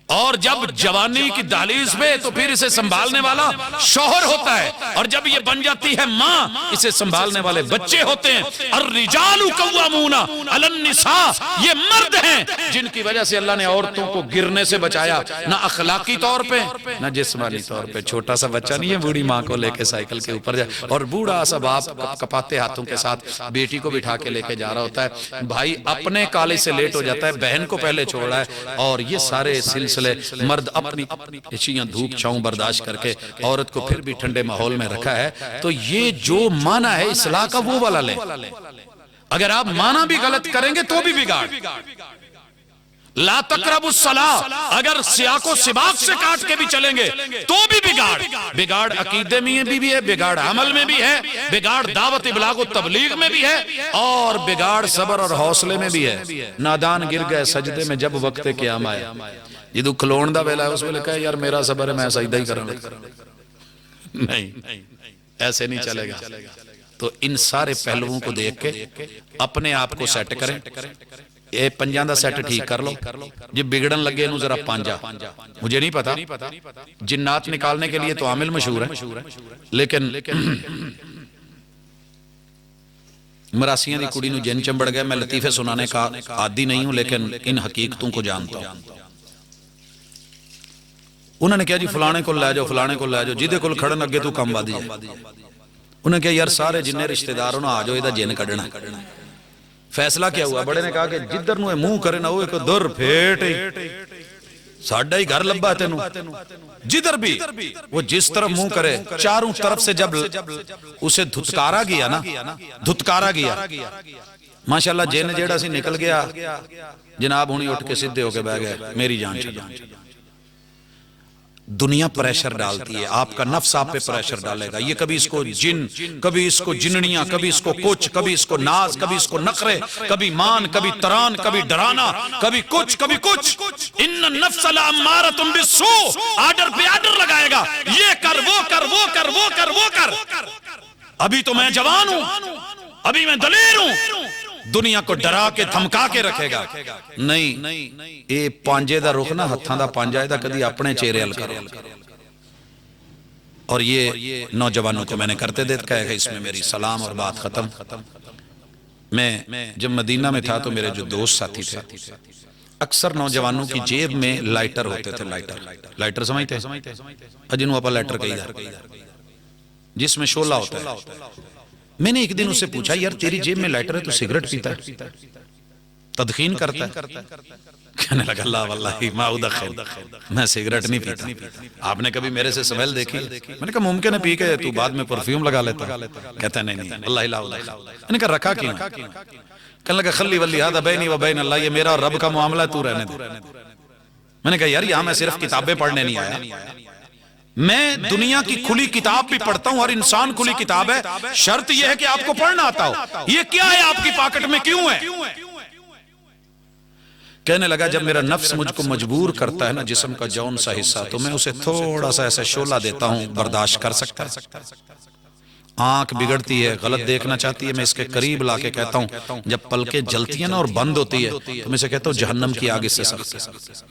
اور جب جوانی کی دہلیز پہ تو پھر اسے سنبھالنے والا شوہر ہوتا ہے، اور جب یہ بن جاتی ہے ماں اسے سنبھالنے والے بچے ہوتے ہیں. الرجال قوامون علی النساء، یہ مرد ہیں جن کی وجہ سے اللہ نے عورتوں کو گرنے سے بچایا، نہ اخلاقی طور پہ نہ جسمانی طور پہ. چھوٹا سا بچہ نہیں ہے بوڑھی ماں کو لے کے سائیکل کے اوپر جائے، اور بوڑھا سا باپ کپاتے ہاتھوں کے ساتھ بیٹی کو بٹھا کے لے کے جا رہا ہوتا ہے. بھائی اپنے کالج سے لیٹ ہو جاتا ہے، بہن کو پہلے چھوڑ رہا ہے، اور یہ سارے سلسلے مرد اپنی اچھیاں دھوپ چھاؤں برداشت کر کے عورت کو پھر بھی ٹھنڈے ماحول میں رکھا ہے. تو یہ جو معنی ہے اصلاح کا وہ والا لیں. اگر آپ معنی بھی غلط کریں گے تو بھی بگاڑ. لا تقربوا الصلاۃ، اگر سیاق و سباق سے کاٹ کے بھی چلیں گے تو بھی بگاڑ. بگاڑ عقیدے میں بھی ہے، بگاڑ عمل میں بھی ہے، بگاڑ دعوت ابلاغ و تبلیغ میں بھی ہے، اور بگاڑ صبر اور حوصلے میں بھی ہے. نادان گر گئے سجدے میں جب وقت قیام آیا. جدو کھلون دا ویلا ہے اس ویلے کہا یار میرا صبر ہے میں سجدہ ہی کرنا. نہیں، ایسے نہیں چلے گا. تو ان سارے پہلوؤں کو دیکھ کے اپنے آپ کو سیٹ کریں. اے پنجاں دا سیٹ ٹھیک کر لو. جب بگڑن لگے انہوں ذرا پانجا، مجھے نہیں پتا جنات نکالنے کے لیے تو عامل مشہور ہے، لیکن مراسیاں دی کڑی نو جن چمبڑ گئے. میں لطیفے سنانے کا عادی نہیں ہوں لیکن ان حقیقتوں کو جانتا ہوں. انہوں نے کہا جی فلانے کو لے جاؤ، فلانے کو لے جاؤ، جیدے کل کھڑن اگے تو کم وادی ہے. انہوں نے کہا یار سارے جننے رشتہ داروں نہ آ جاؤ یہ جن کھڑنا. فیصلہ کیا ہوا؟ بڑے نے کہا کہ جدھر نو منہ کرے نہ وہ ایک در پھیٹ ساڈا ہی گھر لبا تینوں. جدھر بھی وہ جس طرف منہ کرے چاروں طرف سے جب اسے دھتکارا گیا نا، دھتکارا گیا ماشاءاللہ جن جیڑا سی نکل گیا. جناب ہونی اٹھ کے سدھے ہو کے بہ گئے میری جان چلا. دنیا پریشر ڈالتی ہے، آپ کا نفس آپ پہ پریشر ڈالے گا. یہ کبھی اس کو جن، کبھی اس کو جننیاں، کبھی اس کو کچھ، کبھی اس کو ناز، کبھی اس کو نخرے، کبھی مان، کبھی تران، کبھی ڈرانا، کبھی کچھ کبھی کچھ. ان النفس لامارۃ بالسوء، آرڈر پہ آرڈر لگائے گا، یہ کر وہ کر وہ کر وہ کر وہ کر. ابھی تو میں جوان ہوں، ابھی میں دلیر ہوں. دنیا کو ڈرا کے دھمکا کے رکھے گا. نہیں، اے پانجے دا رخ نہ ہتھاں دا پانجا دا کدی اپنے چہرے ال کرو. اور یہ نوجوانوں کو میں نے کرتے دیکھا ہے. اس میں میری سلام اور بات ختم. میں جب مدینہ میں تھا تو میرے جو دوست ساتھی تھے اکثر نوجوانوں کی جیب میں لائٹر ہوتے تھے، لائٹر سمجھتے ہیں جنہوں آپ لائٹر کہی جا، جس میں شعلہ ہوتا ہے۔ میں نے ایک دن اسے پوچھا یار تیری جیب میں لائٹر ہے تو سگریٹ پیتا ہے، تدخین کرتا ہے؟ کہنے لگا لا واللہ ما ادخن، میں سگریٹ نہیں پیتا۔ آپ نے کبھی میرے سے سمیل دیکھی؟ میں نے کہا ممکن ہے پی کے تو بعد میں پرفیوم لگا لیتا۔ کہتا ہے نہیں اللہ لا ادخن۔ میں نے کہا رکھا کیوں؟ کہنے لگا خلی ولی ھذا بینی و بین اللہ، یہ میرا اور رب کا معاملہ ہے، تو رہنے دے۔ میں نے کہا یار یہاں میں صرف کتابیں پڑھنے نہیں آیا، میں دنیا کی کھلی کتاب بھی پڑھتا ہوں، اور انسان کھلی کتاب ہے، شرط یہ ہے کہ آپ کو پڑھنا آتا ہو۔ یہ کیا ہے آپ کی پاکٹ میں کیوں ہے؟ کہنے لگا جب میرا نفس مجھ کو مجبور کرتا ہے نا جسم کا جون سا حصہ، تو میں اسے تھوڑا سا ایسا شعلہ دیتا ہوں، برداشت کر سکتا ہے۔ آنکھ بگڑتی ہے، غلط دیکھنا چاہتی ہے، میں اس کے قریب لا کے کہتا ہوں، جب پلکیں جلتی ہیں نا اور بند ہوتی ہے تو میں اسے کہتا ہوں جہنم کی آگ اس سے سخت ہے۔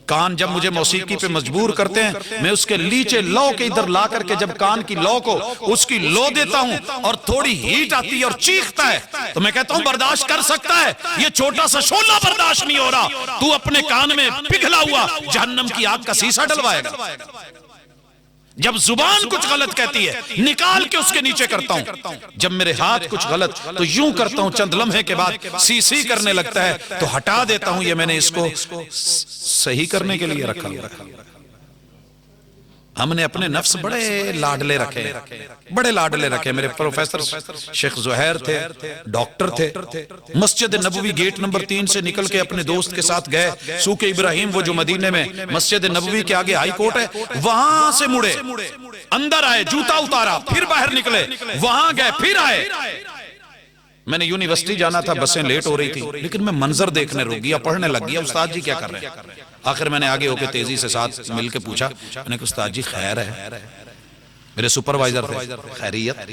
کان جب مجھے موسیقی پہ مجبور کرتے ہیں، میں اس کے لیچے لو کے ادھر لا کر کے جب کان کی لو کو اس کی لو دیتا ہوں اور تھوڑی ہیٹ آتی ہے اور چیختا ہے تو میں کہتا ہوں برداشت کر سکتا ہے، یہ چھوٹا سا شعلہ برداشت نہیں ہو رہا، تو اپنے کان میں پگھلا ہوا جہنم کی آگ کا سیسا ڈلوائے گا۔ جب زبان کچھ غلط کہتی ہے نکال کے اس کے نیچے کرتا ہوں، جب میرے ہاتھ کچھ غلط تو یوں کرتا ہوں، چند لمحے کے بعد سی کرنے لگتا ہے تو ہٹا دیتا ہوں، یہ میں نے اس کو صحیح کرنے کے لیے رکھا ہوا۔ ہم نے اپنے نفس بڑے لاڈلے رکھے، میرے پروفیسر شیخ زہیر تھے، ڈاکٹر تھے، مسجد نبوی گیٹ نمبر 3 سے نکل کے اپنے دوست کے ساتھ گئے سوق ابراہیم، وہ جو مدینے میں مسجد نبوی کے آگے ہائی کورٹ ہے، وہاں سے مڑے اندر آئے، جوتا اتارا، پھر باہر نکلے، وہاں گئے، پھر آئے۔ میں نے یونیورسٹی جانا تھا، بسیں لیٹ ہو رہی تھی، لیکن میں منظر دیکھنے رک گیا، پڑھنے لگ گیا استاد جی کیا کر رہے ہیں۔ آخر میں نے آگے ہو کے تیزی سے ساتھ مل کے پوچھا، میں نے کہا استاد جی خیر ہے؟ میرے سپروائزر تھے، خیریت؟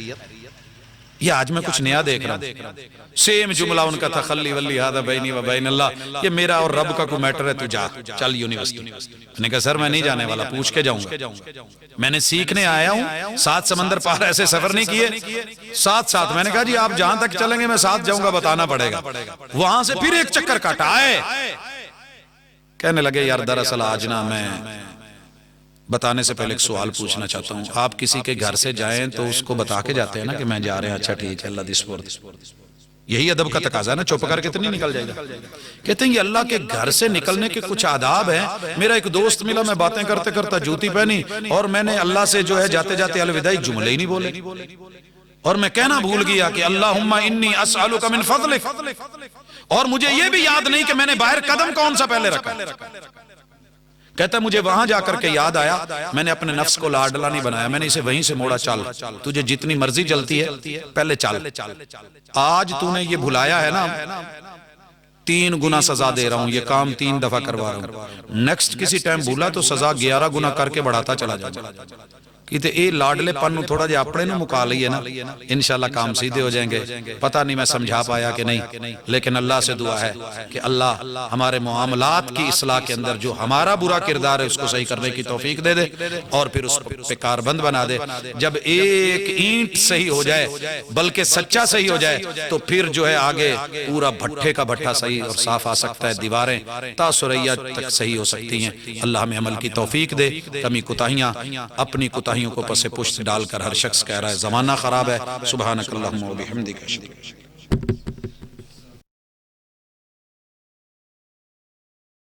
یہ آج میں کچھ نیا دیکھ رہا ہوں۔ سیم جملہ ان کا تھا، خلی ولی ھذا بینی و بین اللہ، یہ میرا اور رب کا کوئی میٹر ہے، تو جا چل یونیورسٹی۔ میں نے کہا سر میں نہیں جانے والا، پوچھ کے جاؤں گا، میں نے سیکھنے آیا ہوں، 7 سمندر پار ایسے سفر نہیں کیے، ساتھ۔ میں نے کہا جی آپ جہاں تک چلیں گے میں ساتھ جاؤں گا، بتانا پڑے گا۔ وہاں سے پھر ایک چکر کاٹا آئے، کہنے لگے یار دراصل آج نا میں بتانے سے پہلے ایک سوال پوچھنا چاہتا ہوں، آپ کسی کے گھر سے جائیں تو اس کو بتا کے جاتے ہیں نا کہ میں جا رہے ہیں، اچھا ٹھیک ہے اللہ دی سپرد، یہی ادب کا تقاضا ہے نا، چپ کر کے تو نہیں نکل جائے گا۔ کہتے ہیں یہ اللہ کے گھر سے نکلنے کے کچھ آداب ہیں۔ میرا ایک دوست ملا، میں باتیں کرتے کرتا جوتی پہنی اور میں نے اللہ سے جو ہے جاتے جاتے الوداعی جملے ہی نہیں بولے، اور میں کہنا بھول گیا کہ اللہم انی اسألک من فضلک، اور مجھے یہ بھی یاد نہیں کہ میں نے باہر قدم کون سا پہلے رکھا۔ کہتا ہے مجھے وہاں جا کر کے یاد آیا، میں نے اپنے نفس کو لاڈلا نہیں بنایا، میں نے اسے وہیں سے موڑا، چل تجھے جتنی مرضی جلتی ہے پہلے چل، آج تو نے یہ بھلایا ہے نا 3 گنا سزا دے رہا ہوں، یہ کام 3 دفعہ کروا رہا ہوں، نیکسٹ کسی ٹائم بھولا تو سزا 11 گنا کر کے بڑھاتا چلا جاؤں۔ کہتے اے لاڈلے پن نو تھوڑا جا اپنے نو مکا لئیے نا، انشاءاللہ کام سیدھے ہو جائیں گے۔ پتہ نہیں میں سمجھا پایا کہ نہیں، لیکن اللہ سے دعا ہے کہ اللہ ہمارے معاملات کی اصلاح کے اندر جو ہمارا برا کردار ہے اس کو صحیح کرنے کی توفیق دے دے، اور پھر اس پہ کاربند بنا دے۔ جب ایک اینٹ صحیح ہو جائے بلکہ سچا صحیح ہو جائے تو پھر جو ہے آگے پورا بھٹے کا بھٹا صحیح اور صاف آ سکتا ہے، دیواریں تا سریا تک صحیح ہو سکتی ہیں۔ اللہ ہمیں عمل کی توفیق دے، کمی کوتاہیاں اپنی کوتاہیوں کو پس پشت ڈال کر ہر شخص کہہ رہا ہے زمانہ خراب ہے۔ سبحانک اللہم و بحمدک۔